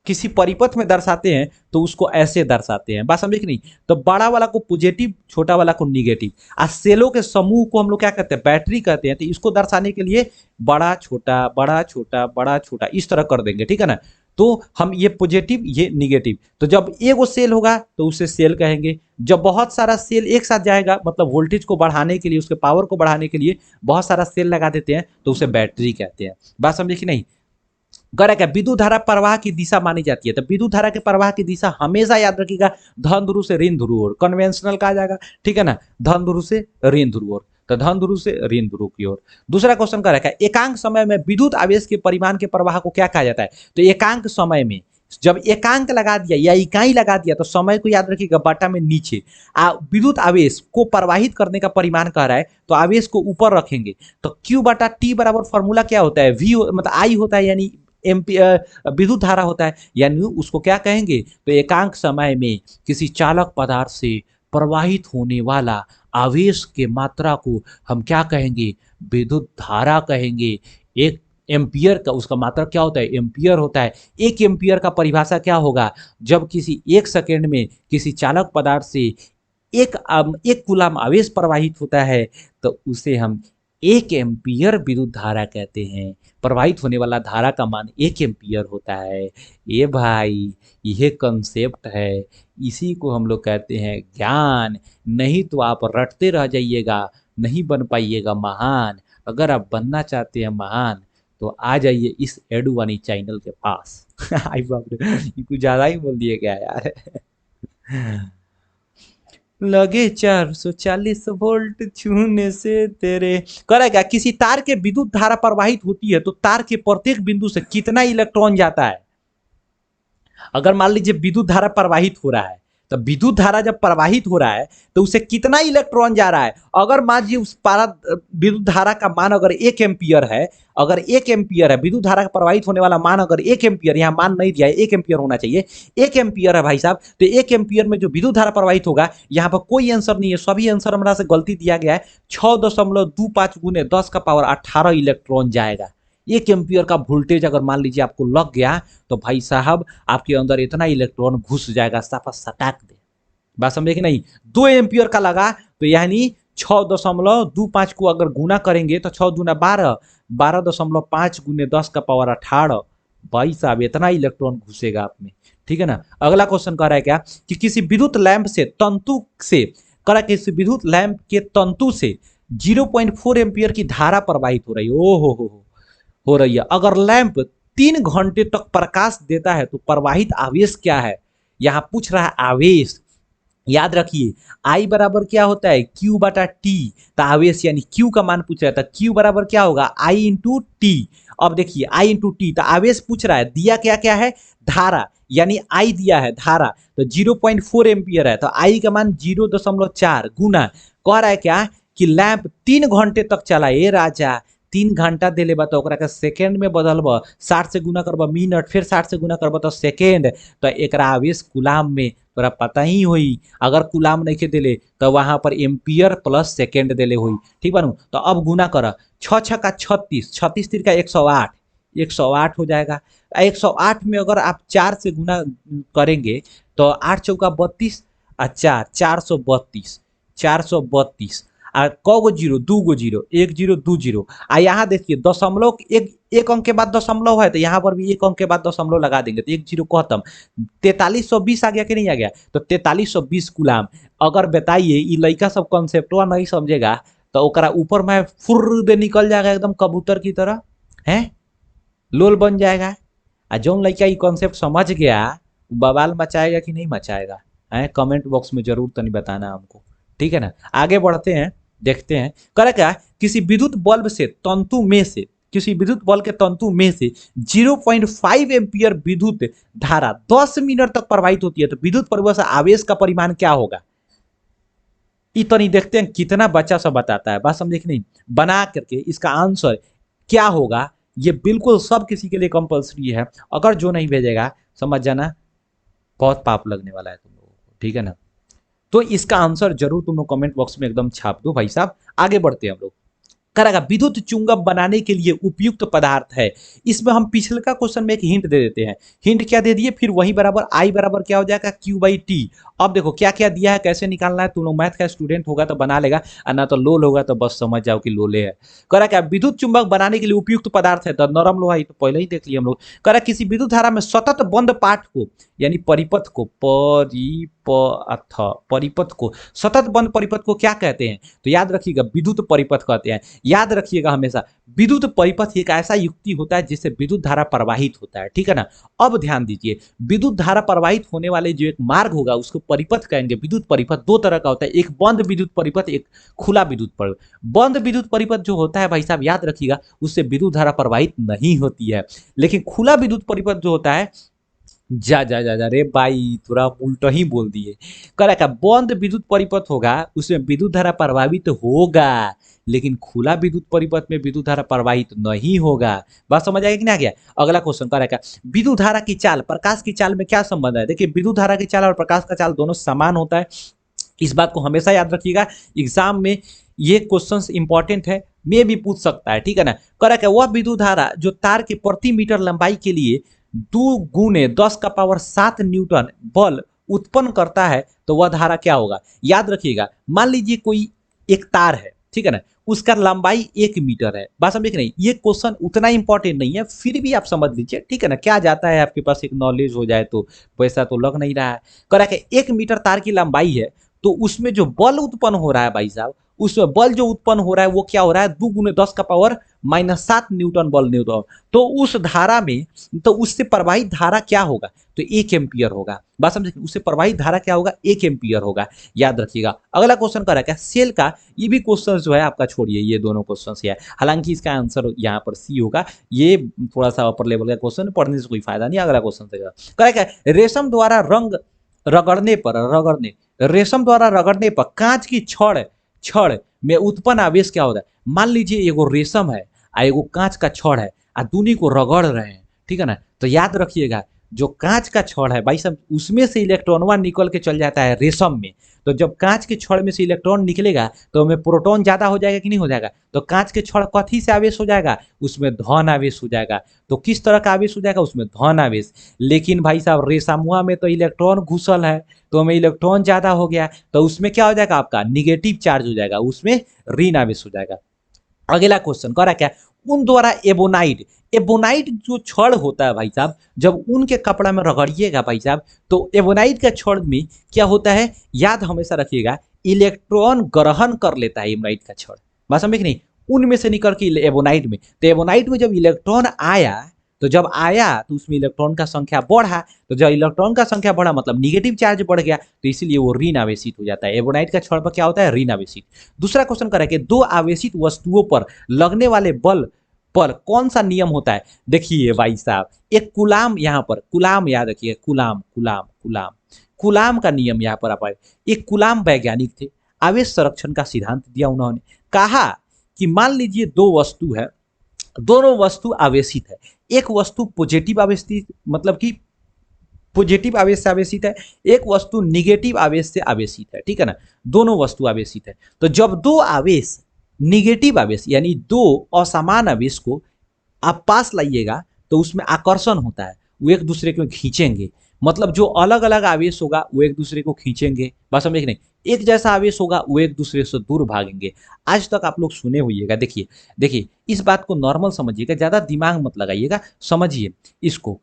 किसी परिपथ में दर्शाते हैं तो उसको ऐसे दर्शाते हैं। बात समझे कि नहीं? तो बड़ा वाला को पॉजिटिव, छोटा वाला को निगेटिव। आज सेलों के समूह को हम लोग क्या कहते हैं? बैटरी कहते हैं। तो इसको दर्शाने के लिए बड़ा छोटा बड़ा छोटा बड़ा छोटा इस तरह कर देंगे, ठीक है ना। तो हम ये पॉजिटिव, ये निगेटिव। तो जब एगो सेल होगा तो उसे सेल कहेंगे। जब बहुत सारा सेल एक साथ जाएगा, मतलब वोल्टेज को बढ़ाने के लिए, उसके पावर को बढ़ाने के लिए बहुत सारा सेल लगा देते हैं, तो उसे बैटरी कहते हैं। बात समझे कि नहीं? गौर क्या विद्युत धारा प्रवाह की दिशा मानी जाती है? तो विद्युत धारा के प्रवाह की दिशा हमेशा याद रखिएगा, धन ध्रुव से ऋण ध्रुव और कन्वेंशनल कहा जाएगा, ठीक है ना। धन ध्रुव से ऋण ध्रुव और, तो धन ध्रुव से ऋण ध्रुव की ओर। दूसरा क्वेश्चन का रखा है एकांक समय में विद्युत आवेश के परिमाण के प्रवाह को क्या कहा जाता है? तो एकांक समय में जब एकांक लगा दिया या इकाई लगा दिया तो समय को याद रखिएगा बटा में नीचे। विद्युत आवेश को प्रवाहित करने का परिमाण कह रहा है तो आवेश को ऊपर रखेंगे। तो Q बटा टी बराबर फॉर्मूला क्या होता है? V मतलब I होता है, यानी विद्युत धारा होता है, यानी उसको क्या कहेंगे? तो एकांक समय में किसी चालक पदार्थ से प्रवाहित होने वाला आवेश के मात्रा को हम क्या कहेंगे? विद्युत धारा कहेंगे। एक एम्पियर का उसका मात्रा क्या होता है? एम्पियर होता है। एक एम्पियर का परिभाषा क्या होगा? जब किसी एक सेकेंड में किसी चालक पदार्थ से एक कूलम आवेश प्रवाहित होता है तो उसे हम 1 एम्पियर विद्युत धारा कहते हैं। प्रवाहित होने वाला धारा का मान 1 एम्पियर होता है। ये भाई यह कंसेप्ट है, इसी को हम लोग कहते हैं ज्ञान। नहीं तो आप रटते रह जाइएगा, नहीं बन पाइएगा महान। अगर आप बनना चाहते हैं महान तो आ जाइए इस एडुवानी चैनल के पास। आई बाप रे, ये कुछ ज्यादा ही बोल दिया गया यार। लगे 440 वोल्ट छूने से तेरे करेगा। किसी तार के विद्युत धारा प्रवाहित होती है तो तार के प्रत्येक बिंदु से कितना इलेक्ट्रॉन जाता है? अगर मान लीजिए विद्युत धारा प्रवाहित हो रहा है तो विद्युत धारा जब प्रवाहित हो रहा है तो उसे कितना इलेक्ट्रॉन जा रहा है? अगर मान लीजिए उस पारा विद्युत धारा का मान अगर 1 एम्पियर है, अगर 1 एम्पियर है विद्युत धारा का प्रवाहित होने वाला मान, अगर 1 एम्पियर, यहाँ मान नहीं दिया है, 1 एम्पियर होना चाहिए, 1 एम्पियर है भाई साहब, तो 1 एम्पियर में जो विद्युत धारा प्रवाहित होगा, यहाँ पर कोई आंसर नहीं है, सभी आंसर हमारा से गलती दिया गया है। 6.25 गुने 10 का पावर 18 इलेक्ट्रॉन जाएगा। 1 एम्पियर का वोल्टेज अगर मान लीजिए आपको लग गया तो भाई साहब आपके अंदर इतना इलेक्ट्रॉन घुस जाएगा, साफा सटाक दे। बात समझे कि नहीं? 2 एम्पियर का लगा तो यानी 6.25 को अगर गुना करेंगे तो 6 दूना 12, 12.5 गुने 10 का पावर 18। भाई साहब इतना इलेक्ट्रॉन घुसेगा आप में, ठीक है ना। अगला क्वेश्चन कह रहा है क्या कि किसी विद्युत लैंप से तंतु से, कह रहा है किसी विद्युत लैंप के तंतु से 0.4 एम्पियर की धारा प्रवाहित हो रही है। ओ हो रही है। अगर लैंप 3 घंटे तक प्रकाश देता है तो प्रवाहित आवेश क्या है? यहां पूछ रहा है आवेश। याद रखिए आई बराबर क्या होता है, क्यू बटा टी। तो आवेश यानी क्यू का मान पूछ रहा था, क्यू बराबर क्या होगा, आई इंटू टी। अब देखिए आई इंटू टी, तो आवेश पूछ रहा है, दिया क्या क्या है, धारा, यानी आई दिया है धारा, तो 0.4 एम्पियर है, तो आई का मान 0.4 गुना, कह रहा है क्या कि लैंप 3 घंटे तक चला। ए राजा 3 घंटा दे लेबा तो ओकरा के सेकेंड में बदलब, 60 से गुना करबा मिनट, फिर 60 से गुना करबा तो सेकेंड, तो एकरा आवेश गुलाम में तोरा पता ही होई। अगर गुलाम नहीं के दिले तो वहां पर एम्पियर प्लस सेकेंड दिले हुई। ठीक बनू, तो अब गुना कर, 6 6 का 36, 36 का 108, 108 हो जाएगा। 108 में अगर आप 4 से गुना करेंगे तो 8 चौका 32 और 4 432, 432 आ क गो जीरो, 2 गो जीरो, 1 जीरो 2 जीरो। आ यहाँ देखिए दशमलव एक अंक के बाद दशमलव है, तो यहाँ पर भी एक अंक के बाद दशमलव लगा देंगे तो 1 जीरो खत्म। 4320 आ गया कि नहीं आ गया, तो 4320 गुलाम। अगर बताइए ये लड़का सब कॉन्सेप्टवा नहीं समझेगा तो ओकरा ऊपर में फुर्र दे निकल जाएगा एकदम कबूतर की तरह, है लोल बन जाएगा। आ जौन लड़का ये कॉन्सेप्ट समझ गया बवाल मचाएगा कि नहीं मचाएगा, है कमेंट बॉक्स में जरूर तनी बताना हमको। ठीक है ना, आगे बढ़ते हैं, देखते हैं। कह क्या, किसी विद्युत बल्ब से तंतु में से, किसी विद्युत बल्ब के तंतु में से 0.5 एम्पियर विद्युत धारा 10 मिनट तक प्रवाहित होती है, तो विद्युत परिवहन से आवेश का परिमाण क्या होगा? इतनी देखते हैं कितना बच्चा सब बताता है, बात समझे कि नहीं, बना करके इसका आंसर क्या होगा। ये बिल्कुल सब किसी के लिए कंपलसरी है, अगर जो नहीं भेजेगा समझ जाना बहुत पाप लगने वाला है तुम लोगों को। ठीक है ना, तो इसका आंसर जरूर तुम लोग कमेंट बॉक्स में एकदम छाप दो भाई साहब। आगे बढ़ते हैं हम लोग। करेगा विद्युत चुंबक बनाने के लिए उपयुक्त पदार्थ है। इसमें हम पिछले का क्वेश्चन में एक हिंट दे देते हैं। हिंट क्या दे दिए, फिर वही बराबर आई बराबर क्या हो जाएगा, क्यू बाई टी। अब देखो क्या क्या दिया है, कैसे निकालना है, तुम लोग मैथ का स्टूडेंट होगा तो बना लेगा, और ना तो लोल होगा तो बस समझ जाओ कि लोले है। करा क्या विद्युत चुंबक बनाने के लिए उपयुक्त पदार्थ है, तो नरम लोहा, तो पहले ही देख लिया हम लोग। करा किसी विद्युत धारा में सतत बंद पाठ को, यानी परिपथ को, परिपथ को, सतत बंद परिपथ को क्या कहते हैं, तो याद रखिएगा विद्युत परिपथ कहते हैं। याद रखिएगा हमेशा विद्युत परिपथ एक ऐसा युक्ति होता है जिससे विद्युत धारा प्रवाहित होता है। ठीक है ना, अब ध्यान दीजिए, विद्युत धारा प्रवाहित होने वाले जो एक मार्ग होगा उसको परिपथ कहेंगे। विद्युत परिपथ दो तरह का होता है, एक बंद विद्युत परिपथ, एक खुला विद्युत परिपथ। बंद विद्युत परिपथ जो होता है भाई साहब याद रखिएगा उससे विद्युत धारा प्रवाहित नहीं होती है, लेकिन खुला विद्युत परिपथ जो होता है, जा जा जा जा रे भाई थोड़ा उल्टा ही बोल दिए। करेक्ट, बंद विद्युत परिपथ होगा उसमें विद्युत धारा प्रभावित होगा, लेकिन खुला विद्युत परिपथ में विद्युत धारा प्रवाहित नहीं होगा। बात समझ आएगा कि नहीं आ गया। अगला क्वेश्चन करेक्ट, विद्युत धारा की चाल प्रकाश की चाल में क्या संबंध है। देखिए विद्युत धारा की चाल और प्रकाश का चाल दोनों समान होता है, इस बात को हमेशा याद रखिएगा। एग्जाम में ये क्वेश्चंस इंपॉर्टेंट है, मैं भी पूछ सकता है। ठीक है ना, करेक्ट है, वह विद्युत धारा जो तार के प्रति मीटर लंबाई के लिए 2 × 10⁻⁷ न्यूटन बल उत्पन्न करता है, तो वह धारा क्या होगा। याद रखिएगा, मान लीजिए कोई एक तार है, ठीक है ना, उसका लंबाई 1 मीटर है। बात समझे कि नहीं, ये क्वेश्चन उतना इंपॉर्टेंट नहीं है, फिर भी आप समझ लीजिए। ठीक है ना, क्या जाता है आपके पास एक नॉलेज हो जाए तो पैसा तो लग नहीं रहा है। करेक्ट, 1 मीटर तार की लंबाई है, तो उसमें जो बल उत्पन्न हो रहा है भाई साहब, उसमें बल जो उत्पन्न हो रहा है वो क्या हो रहा है, 2 × 10⁻⁷ न्यूटन बल न्यूटन। तो उस धारा में, तो उससे प्रवाहित धारा क्या होगा, तो 1 एम्पियर होगा। बात समझे, उससे प्रवाहित धारा क्या होगा, 1 एम्पियर होगा। याद रखिएगा। अगला क्वेश्चन कर रहा है सेल का, ये भी क्वेश्चन जो है आपका छोड़िए, ये दोनों क्वेश्चन है, हालांकि इसका आंसर यहाँ पर सी होगा। ये थोड़ा सा अपर लेवल का क्वेश्चन, पढ़ने से कोई फायदा नहीं। अगला क्वेश्चन से करेक्ट, रेशम द्वारा रंग रगड़ने पर, रेशम द्वारा रगड़ने पर कांच की छड़ छड़ में उत्पन्न आवेश क्या होता है। मान लीजिए एगो रेशम है आ एगो कांच का छड़ है, आ दूनी को रगड़ रहे हैं, ठीक है ना, तो याद रखिएगा जो कांच का छड़ है भाई साहब, उसमें से इलेक्ट्रॉनवा निकल के चल जाता है रेशम में। तो जब कांच के छड़ में से इलेक्ट्रॉन निकलेगा तो हमें प्रोटॉन ज्यादा हो जाएगा कि नहीं हो जाएगा, तो कांच के छड़ कथी से आवेश हो जाएगा, उसमें धन आवेश हो जाएगा। तो किस तरह का आवेश हो जाएगा, उसमें धन आवेश। लेकिन भाई साहब रेशमुआ में तो इलेक्ट्रॉन घुसल है, तो हमें इलेक्ट्रॉन ज्यादा हो गया, तो उसमें क्या हो जाएगा, आपका निगेटिव चार्ज हो जाएगा, उसमें ऋण आवेश हो जाएगा। अगला क्वेश्चन कह रहा क्या, उन द्वारा एबोनाइट, एबोनाइट जो छड़ होता है भाई साहब, जब उनके कपड़ा में रगड़िएगा भाई साहब, तो एबोनाइट का छड़ में क्या होता है, याद हमेशा रखिएगा, इलेक्ट्रॉन ग्रहण कर लेता है एबोनाइट का छड़। बात समझे कि नहीं, उनमें से निकल के एबोनाइट में, तो एबोनाइट में जब इलेक्ट्रॉन आया, तो जब आया तो उसमें इलेक्ट्रॉन का संख्या बढ़ा, तो जब इलेक्ट्रॉन का संख्या बढ़ा मतलब निगेटिव चार्ज बढ़ गया, तो इसीलिए वो ऋण आवेशित हो जाता है। एबोनाइट का क्षण पर क्या होता है, ऋण आवेशित। दूसरा क्वेश्चन करें कि दो आवेशित वस्तुओं पर लगने वाले बल पर कौन सा नियम होता है। देखिए भाई साहब, एक कुलाम, यहाँ पर कुलाम याद रखिए, कुलाम कुलाम कुलाम कुलाम का नियम यहाँ पर आप आए। एक कुलाम वैज्ञानिक थे, आवेश संरक्षण का सिद्धांत दिया उन्होंने। कहा कि मान लीजिए दो वस्तु है, दोनों वस्तु आवेशित है। एक वस्तु पॉजिटिव आवेशित, मतलब कि पॉजिटिव आवेश से आवेशित है, एक वस्तु निगेटिव आवेश से आवेशित है, ठीक है ना, दोनों वस्तु आवेशित है। तो जब दो आवेश निगेटिव आवेश यानी दो असमान आवेश को आप पास लाइएगा तो उसमें आकर्षण होता है, वो एक दूसरे को खींचेंगे। मतलब जो अलग अलग आवेश होगा वो एक दूसरे को खींचेंगे, बस समझे कि नहीं। एक जैसा आवेश होगा वो एक दूसरे से दूर भागेंगे। आज तक आप लोग सुने होइएगा। देखिए देखिए, इस बात को नॉर्मल समझिएगा, ज्यादा दिमाग मत लगाइएगा, समझिए इसको।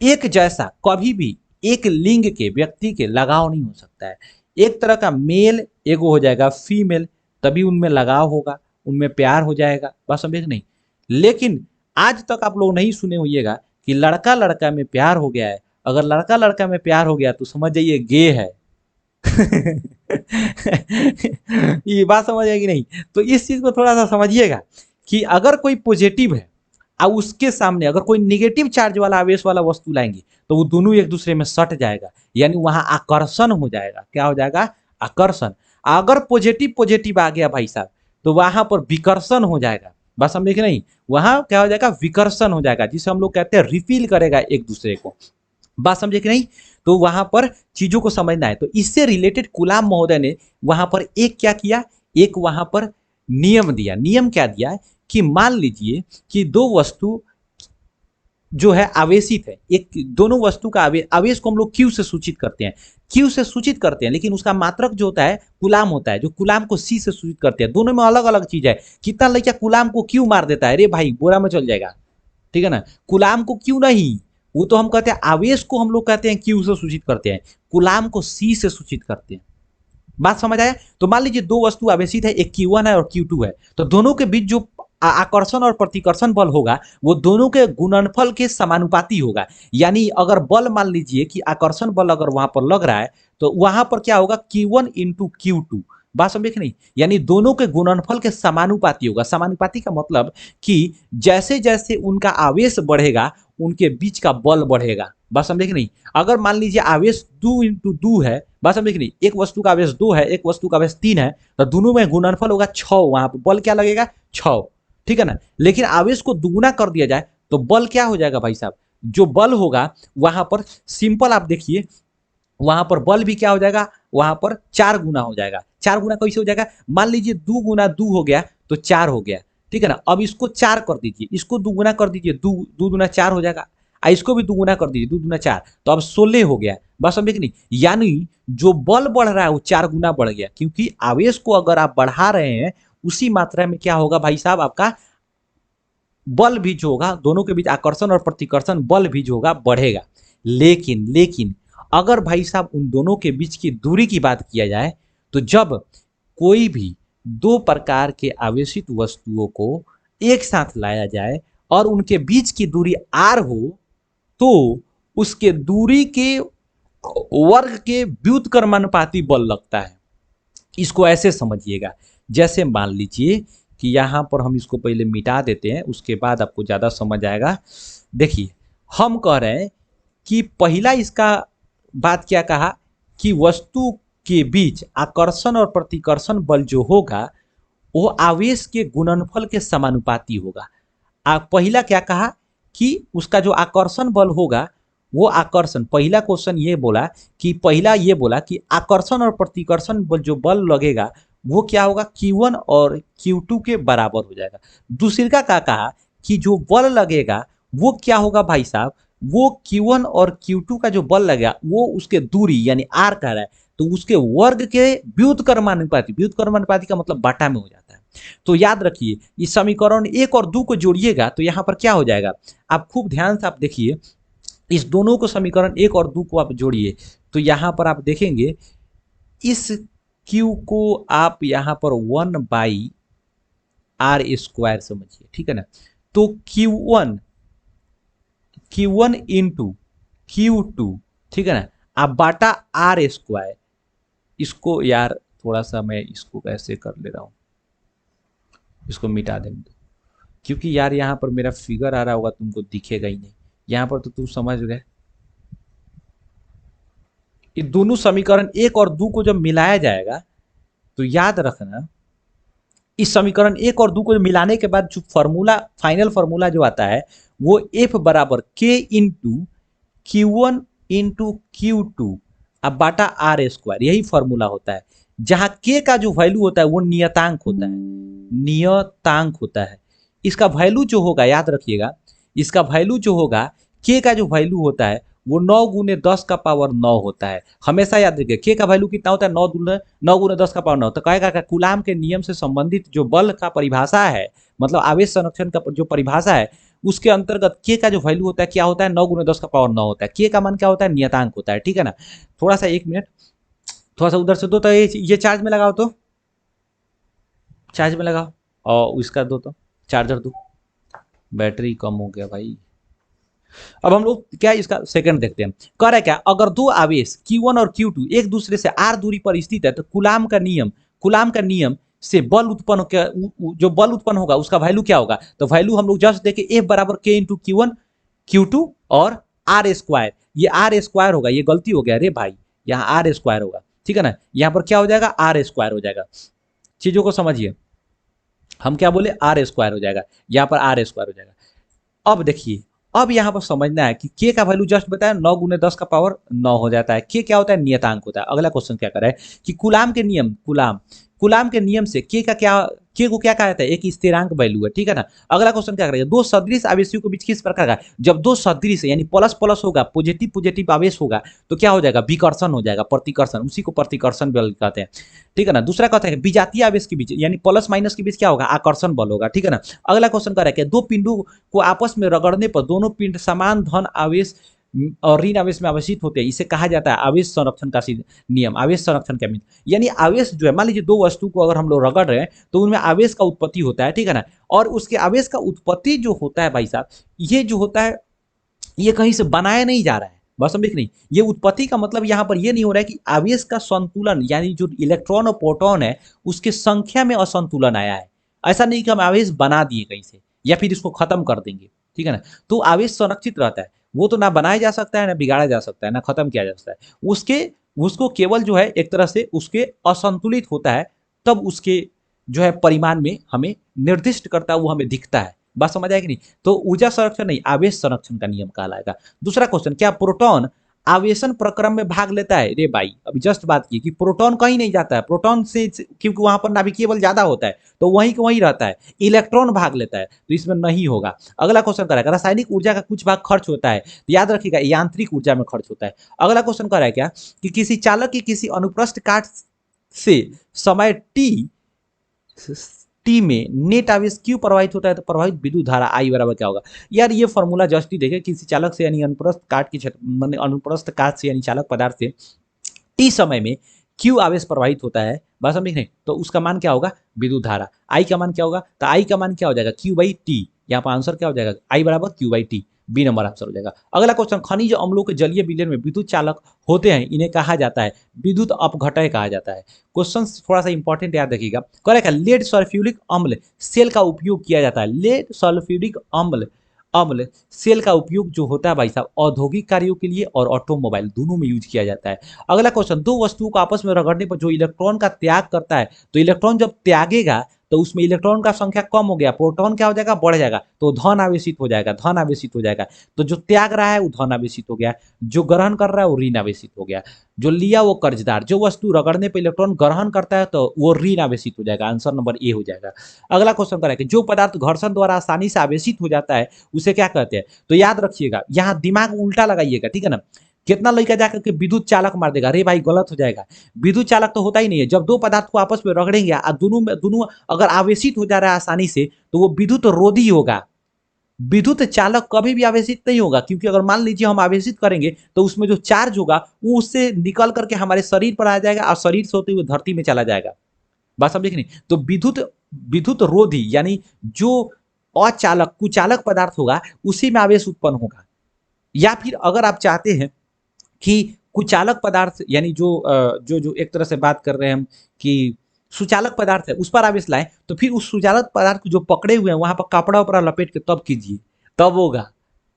एक जैसा कभी भी एक लिंग के व्यक्ति के लगाव नहीं हो सकता है। एक तरह का मेल एगो हो जाएगा फीमेल, तभी उनमें लगाव होगा, उनमें प्यार हो जाएगा, बात समझे कि नहीं। लेकिन आज तक आप लोग नहीं सुने होइएगा कि लड़का लड़का में प्यार हो गया है। अगर लड़का लड़का में प्यार हो गया तो समझ जाइए गे है। ये बात समझ आएगी नहीं। तो इस चीज को थोड़ा सा समझिएगा कि अगर कोई पॉजिटिव है और उसके सामने अगर कोई निगेटिव चार्ज वाला आवेश वाला वस्तु लाएंगे तो वो दोनों एक दूसरे में सट जाएगा, यानी वहां आकर्षण हो जाएगा। क्या हो जाएगा, आकर्षण। अगर पॉजिटिव पॉजिटिव आ गया भाई साहब तो वहां पर विकर्षण हो जाएगा, बात समझे कि नहीं। वहां क्या हो जाएगा, विकर्षण हो जाएगा, जिसे हम लोग कहते हैं रिपील करेगा एक दूसरे को, बात समझे कि नहीं। तो वहां पर चीजों को समझना है। तो इससे रिलेटेड कुलाम महोदय ने वहां पर एक क्या किया, एक वहां पर नियम दिया। नियम क्या दिया कि मान लीजिए कि दो वस्तु जो है आवेशित है, एक दोनों वस्तु का आवेश को हम लोग क्यू से सूचित करते हैं, क्यू से सूचित करते हैं, लेकिन उसका मात्रक जो होता है कुलाम होता है, जो कुलाम को सी से सूचित करते हैं। दोनों में अलग अलग चीज है। कितना लड़का कुलाम को क्यू मार देता है, अरे भाई बोरा में चल जाएगा, ठीक है ना। कुलाम को क्यू नहीं, वो तो हम कहते हैं आवेश को हम लोग कहते हैं क्यू से सूचित करते हैं, कुलाम को सी से सूचित करते हैं। बात समझ आया। तो मान लीजिए दो वस्तु आवेशित है, एक Q1 है और Q2 है, तो दोनों के बीच जो आकर्षण और प्रतिकर्षण बल होगा वो दोनों के गुणनफल के समानुपाती होगा। यानी अगर बल मान लीजिए कि आकर्षण बल अगर वहां पर लग रहा है तो वहां पर क्या होगा, Q1 इंटू Q2, बात समझे कि नहीं। यानी दोनों के गुणनफल के समानुपाती होगा। समानुपाती का मतलब कि जैसे जैसे उनका आवेश बढ़ेगा उनके बीच का बल बढ़ेगा, बात समझे कि नहीं। अगर मान लीजिए आवेश 2 इंटू 2 है, बात समझे कि नहीं, एक वस्तु का आवेश 2 है, एक वस्तु का आवेश 3 है, तो दोनों में गुणनफल होगा 6, वहां पर बल क्या लगेगा 6, ठीक है ना। लेकिन आवेश को दुगुना कर दिया जाए तो बल क्या हो जाएगा भाई साहब, जो बल होगा वहां पर सिंपल आप देखिए, वहां पर बल भी क्या हो जाएगा, वहां पर 4 गुना हो जाएगा। 4 गुना कैसे हो जाएगा, मान लीजिए 2 गुना 2 हो गया तो 4 हो गया, ठीक है ना। अब इसको 4 कर दीजिए, इसको 2 गुना कर दीजिए, 2 दूना 4 हो जाएगा। इसको भी 2 गुना कर दीजिए, 2 दूना 4, तो अब 16 हो गया, बस समझे कि नहीं। यानी जो बल बढ़ रहा है वो 4 गुना बढ़ गया, क्योंकि आवेश को अगर आप बढ़ा रहे हैं उसी मात्रा में क्या होगा भाई साहब, आपका बल भी जो होगा, दोनों के बीच आकर्षण और प्रतिकर्षण बल भी जो होगा बढ़ेगा। लेकिन लेकिन अगर भाई साहब उन दोनों के बीच की दूरी की बात किया जाए तो जब कोई भी दो प्रकार के आवेशित वस्तुओं को एक साथ लाया जाए और उनके बीच की दूरी आर हो तो उसके दूरी के वर्ग के व्युत्क्रमानुपाती बल लगता है। इसको ऐसे समझिएगा, जैसे मान लीजिए कि यहाँ पर हम इसको पहले मिटा देते हैं, उसके बाद आपको ज़्यादा समझ आएगा। देखिए हम कह रहे हैं कि पहला इसका बात क्या कहा कि वस्तु के बीच आकर्षण और प्रतिकर्षण बल जो होगा वो आवेश के गुणनफल के समानुपाती होगा। पहला क्या कहा कि उसका जो आकर्षण बल होगा वो आकर्षण, पहला क्वेश्चन ये बोला कि पहला ये बोला कि आकर्षण और प्रतिकर्षण बल जो बल लगेगा वो क्या होगा, Q1 और Q2 के बराबर हो जाएगा। दूसरा का कहा कि जो बल लगेगा वो क्या होगा भाई साहब, वो Q1 और Q2 का जो बल लगेगा वो उसके दूरी यानी R कह रहा है तो उसके वर्ग के व्युत्क्रमानुपाती, व्युत्क्रमानुपाती का मतलब बाटा में हो जाता है। तो याद रखिए इस समीकरण 1 और 2 को जोड़िएगा तो यहाँ पर क्या हो जाएगा, आप खूब ध्यान से आप देखिए, इस दोनों को समीकरण 1 और 2 को आप जोड़िए तो यहाँ पर आप देखेंगे इस Q को आप यहाँ पर 1 बाई आर स्क्वायर समझिए, ठीक है ना। तो Q1 इंटू Q2, ठीक है ना, अब बाटा आर स्क्वायर। इसको यार थोड़ा सा मैं इसको कैसे कर ले रहा हूँ, इसको मिटा देंगे दो, क्योंकि यार यहाँ पर मेरा फिगर आ रहा होगा, तुमको दिखेगा ही नहीं। यहाँ पर तो तुम समझ गए। ये दोनों समीकरण एक और दो को जब मिलाया जाएगा तो याद रखना, इस समीकरण एक और दो को मिलाने के बाद जो फॉर्मूला, फाइनल फॉर्मूला जो आता है वो एफ बराबर के इंटू Q1 इंटू Q2 अब बाटा आर स्क्वायर, यही फॉर्मूला होता है। जहां के का जो वैल्यू होता है वो नियतांक होता है, नियतांक होता है। इसका वैल्यू जो होगा याद रखिएगा, इसका वैल्यू जो होगा, के का जो वैल्यू होता है वो 9 गुने 10 का पावर 9 होता है। हमेशा याद रखिए के का वैल्यू कितना होता है, 9 गुने 10 का पावर 9। तो कहेगा कि कूलाम के नियम से संबंधित जो बल का परिभाषा है, मतलब आवेश संरक्षण का जो परिभाषा है, उसके अंतर्गत के का जो वैल्यू होता है क्या होता है, 9 गुने 10 का पावर 9 होता है। के का मान क्या होता है, नियतांक होता है, ठीक है ना। थोड़ा सा एक मिनट, थोड़ा सा उधर से दो, तो ये चार्ज में लगाओ, तो चार्ज में लगाओ, और इसका दो, तो चार्जर दो, बैटरी कम हो गया भाई। अब हम लोग क्या इसका सेकंड देखते हैं। कह रहा है क्या, अगर दो आवेश Q1 और Q2 एक दूसरे से r दूरी पर स्थित है तो कुलाम का नियम से बल उत्पन्न, जो बल उत्पन्न होगा उसका वैल्यू क्या होगा। तो वैल्यू हम लोग जस्ट देखे F बराबर K इंटू Q1 Q2 और आर स्क्वायर। ये आर स्क्वायर होगा, ये गलती हो गया रे भाई, यहाँ आर स्क्वायर होगा, ठीक है ना। यहाँ पर क्या हो जाएगा, आर स्क्वायर हो जाएगा। चीजों को समझिए, हम क्या बोले, आर स्क्वायर हो जाएगा, यहाँ पर आर स्क्वायर हो जाएगा। अब देखिए, अब यहां पर समझना है कि के का वैल्यू जस्ट बताया 9 गुने 10 का पावर 9 हो जाता है। के क्या होता है, नियतांक होता है। अगला क्वेश्चन क्या कर रहा है कि कुलाम के नियम से के का क्या, के को क्या कहा जाता है, एक स्थिरांक वैल्यू है, ठीक है ना। अगला क्वेश्चन क्या करेगा, दो सदृश आवेशियों के बीच किस प्रकार का, जब दो सदृश यानी प्लस प्लस होगा, पॉजिटिव आवेश होगा तो क्या हो जाएगा, विकर्षण हो जाएगा, प्रतिकर्षण, उसी को प्रतिकर्षण बल कहते हैं, ठीक है ना। दूसरा कहता है विजातीय आवेश के बीच यानी प्लस माइनस के बीच क्या होगा, आकर्षण बल होगा, ठीक है ना। अगला क्वेश्चन कर रहा है दो पिंडों को आपस में रगड़ने पर दोनों पिंड समान धन आवेश और ऋण आवेश में आवेशित होते हैं, इसे कहा जाता है आवेश संरक्षण का नियम। आवेश संरक्षण का नियम यानी आवेश जो है, मान लीजिए दो वस्तु को अगर हम लोग रगड़ रहे हैं तो उनमें आवेश का उत्पत्ति होता है, ठीक है ना। और उसके आवेश का उत्पत्ति जो होता है भाई साहब, ये जो होता है ये कहीं से बनाया नहीं जा रहा है, बस समझ नहीं। ये उत्पत्ति का मतलब यहाँ पर ये नहीं हो रहा है कि आवेश का संतुलन यानी जो इलेक्ट्रॉन और प्रोटॉन है उसके संख्या में असंतुलन आया है। ऐसा नहीं कि हम आवेश बना दिए कहीं से या फिर इसको खत्म कर देंगे, ठीक है ना। तो आवेश संरक्षित रहता है, वो तो ना बनाया जा सकता है, ना बिगाड़ा जा सकता है, ना खत्म किया जा सकता है। उसके उसको केवल जो है एक तरह से उसके असंतुलित होता है, तब उसके जो है परिमाण में हमें निर्दिष्ट करता है, वो हमें दिखता है। बात समझ आएगी नहीं। तो ऊर्जा संरक्षण नहीं, आवेश संरक्षण का नियम कहलाएगा। दूसरा क्वेश्चन, क्या प्रोटॉन आवेशन प्रक्रम में भाग लेता है। रे भाई अभी जस्ट बात की कि प्रोटॉन कहीं नहीं जाता है, प्रोटॉन से क्योंकि वहां पर नाभिकीय बल ज्यादा होता है तो वहीं के वहीं रहता है। इलेक्ट्रॉन भाग लेता है तो इसमें नहीं होगा। अगला क्वेश्चन करेगा रासायनिक ऊर्जा का कुछ भाग खर्च होता है, तो याद रखिएगा यांत्रिक ऊर्जा में खर्च होता है। अगला क्वेश्चन कह रहा है क्या कि किसी चालक की किसी अनुप्रस्थ काट से समय टी में नेट आवेश क्यों प्रवाहित होता है, तो प्रवाहित विद्युत धारा आई बराबर क्या होगा। यार ये फॉर्मूला जस्ट ही देखे, किसी चालक से यानी अनुप्रस्थ काट के क्षेत्र, अनुप्रस्थ काट से यानी चालक पदार्थ से टी समय में क्यू आवेश प्रवाहित होता है, बस समझ नहीं, तो उसका मान क्या होगा, विद्युत धारा। आई का मान क्या होगा, तो आई का मान क्या हो जाएगा, क्यू बाई टी। यहाँ पर आंसर क्या हो जाएगा, आई बराबर Q by T, B number answer हो जाएगा। अगला क्वेश्चन, खनिज अम्लों के जलीय विलयन में विद्युत चालक होते हैं, इन्हें कहा जाता है विद्युत अपघटय कहा जाता है। क्वेश्चन थोड़ा सा इंपॉर्टेंट याद रखिएगा। करेक्ट है, लेड सल्फ्यूरिक अम्ल सेल का उपयोग किया जाता है। लेड सल्फ्यूरिक अम्ल सेल का उपयोग जो होता है भाई साहब औद्योगिक कार्यों के लिए और ऑटोमोबाइल दोनों में यूज किया जाता है। अगला क्वेश्चन, दो वस्तुओं को आपस में रगड़ने पर जो इलेक्ट्रॉन का त्याग करता है, तो इलेक्ट्रॉन जब त्यागेगा तो उसमें इलेक्ट्रॉन का संख्या कम हो गया, प्रोटॉन क्या हो जाएगा, बढ़ जाएगा, तो धन आवेशित हो जाएगा, धन आवेशित हो जाएगा। तो जो त्याग रहा है वो धन आवेशित हो गया, जो ग्रहण कर रहा है वो ऋण आवेशित हो गया। जो लिया वो कर्जदार, जो वस्तु रगड़ने पर इलेक्ट्रॉन ग्रहण करता है तो वो ऋण आवेशित हो जाएगा। आंसर नंबर ए हो जाएगा। अगला क्वेश्चन करेंगे, जो पदार्थ घर्षण द्वारा आसानी से आवेशित हो जाता है उसे क्या कहते हैं। तो याद रखिएगा, यहाँ दिमाग उल्टा लगाइएगा, ठीक है ना। कितना लड़का जाकर के विद्युत चालक मार देगा, अरे भाई गलत हो जाएगा। विद्युत चालक तो होता ही नहीं है। जब दो पदार्थ को आपस में रगड़ेंगे और दोनों अगर आवेशित हो जा रहा है आसानी से तो वो विद्युत रोधी होगा। विद्युत चालक कभी भी आवेशित नहीं होगा, क्योंकि अगर मान लीजिए हम आवेशित करेंगे तो उसमें जो चार्ज होगा वो उससे निकल करके हमारे शरीर पर आ जाएगा और शरीर से होते हुए धरती में चला जाएगा। बात समझे कि नहीं। तो विद्युत विद्युत रोधी यानी जो अचालक कुचालक पदार्थ होगा उसी में आवेश उत्पन्न होगा। या फिर अगर आप चाहते हैं कि कुचालक पदार्थ यानी जो एक तरह से बात कर रहे हैं हम कि सुचालक पदार्थ है उस पर आवेश लाएं, तो फिर उस सुचालक पदार्थ को जो पकड़े हुए हैं वहां पर कपड़ा उपड़ा लपेट के तब कीजिए, तब होगा।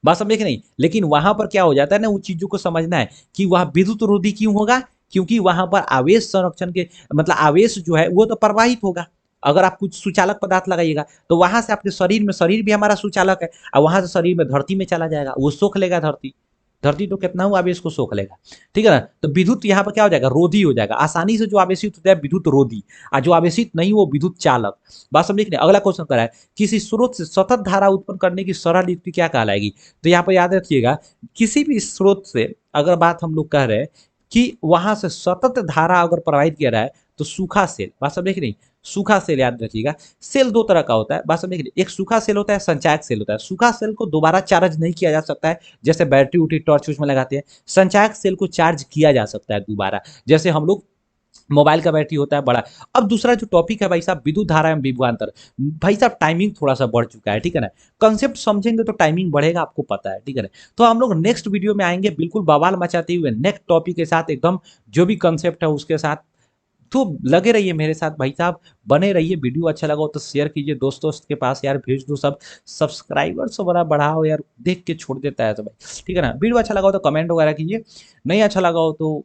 बात समझे कि नहीं। लेकिन वहां पर क्या हो जाता है ना, उन चीजों को समझना है कि वह विद्युत रोधी क्यों होगा, क्योंकि वहां पर आवेश संरक्षण के मतलब आवेश जो है वो तो प्रवाहित होगा। अगर आप कुछ सुचालक पदार्थ लगाइएगा तो वहां से आपके शरीर में, शरीर भी हमारा सुचालक है, और वहां से शरीर में धरती में चला जाएगा, वो सोख लेगा धरती। धरती तो कितना हुआ आवेश को सोख लेगा। ठीक है ना। तो विद्युत यहाँ पर क्या हो जाएगा, रोधी हो जाएगा। आसानी से जो आवेशित होता है विद्युत रोधी, और जो आवेशित नहीं वो विद्युत चालक। बात समझे कि नहीं। अगला क्वेश्चन करा है, किसी स्रोत से सतत धारा उत्पन्न करने की सरल युक्ति क्या कहलाएगी। तो यहाँ पर याद रखिएगा, किसी भी स्रोत से अगर बात हम लोग कह रहे हैं कि वहां से सतत धारा अगर प्रवाहित किया रहा है तो सूखा सेल। बात समझे कि नहीं। सूखा सेल याद रखिएगा। सेल दो तरह का होता है, बात समझे कि नहीं। एक सूखा सेल होता है, संचायक सेल होता है। सूखा सेल को दोबारा चार्ज नहीं किया जा सकता है, जैसे बैटरी उठी टॉर्च उसमें लगाते हैं। संचायक सेल को चार्ज किया जा सकता है दोबारा, जैसे हम लोग मोबाइल का बैटरी होता है बड़ा। अब दूसरा जो टॉपिक है भाई साहब, विद्युत धारा एवं विभवांतर। भाई साहब टाइमिंग थोड़ा सा बढ़ चुका है, ठीक है ना। कंसेप्ट समझेंगे तो टाइमिंग बढ़ेगा, आपको पता है, ठीक है ना। तो हम लोग नेक्स्ट वीडियो में आएंगे बिल्कुल बवाल मचाते हुए नेक्स्ट टॉपिक के साथ, एकदम जो भी कंसेप्ट है उसके साथ। तो लगे रहिए मेरे साथ भाई साहब, बने रहिए। वीडियो अच्छा लगा हो तो शेयर कीजिए, दोस्त के पास यार भेज दो सब। सब्सक्राइबर्स बड़ा बढ़ाओ यार, देख के छोड़ देता है तो भाई, ठीक है ना। वीडियो अच्छा लगा हो तो कमेंट वगैरह कीजिए, नहीं अच्छा लगा हो तो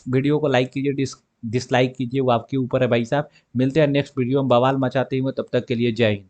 वीडियो को लाइक कीजिए, डिसलाइक कीजिए, वो आपके ऊपर है भाई साहब। मिलते हैं नेक्स्ट वीडियो में बवाल मचाते हुए, तब तक के लिए जय हिंद।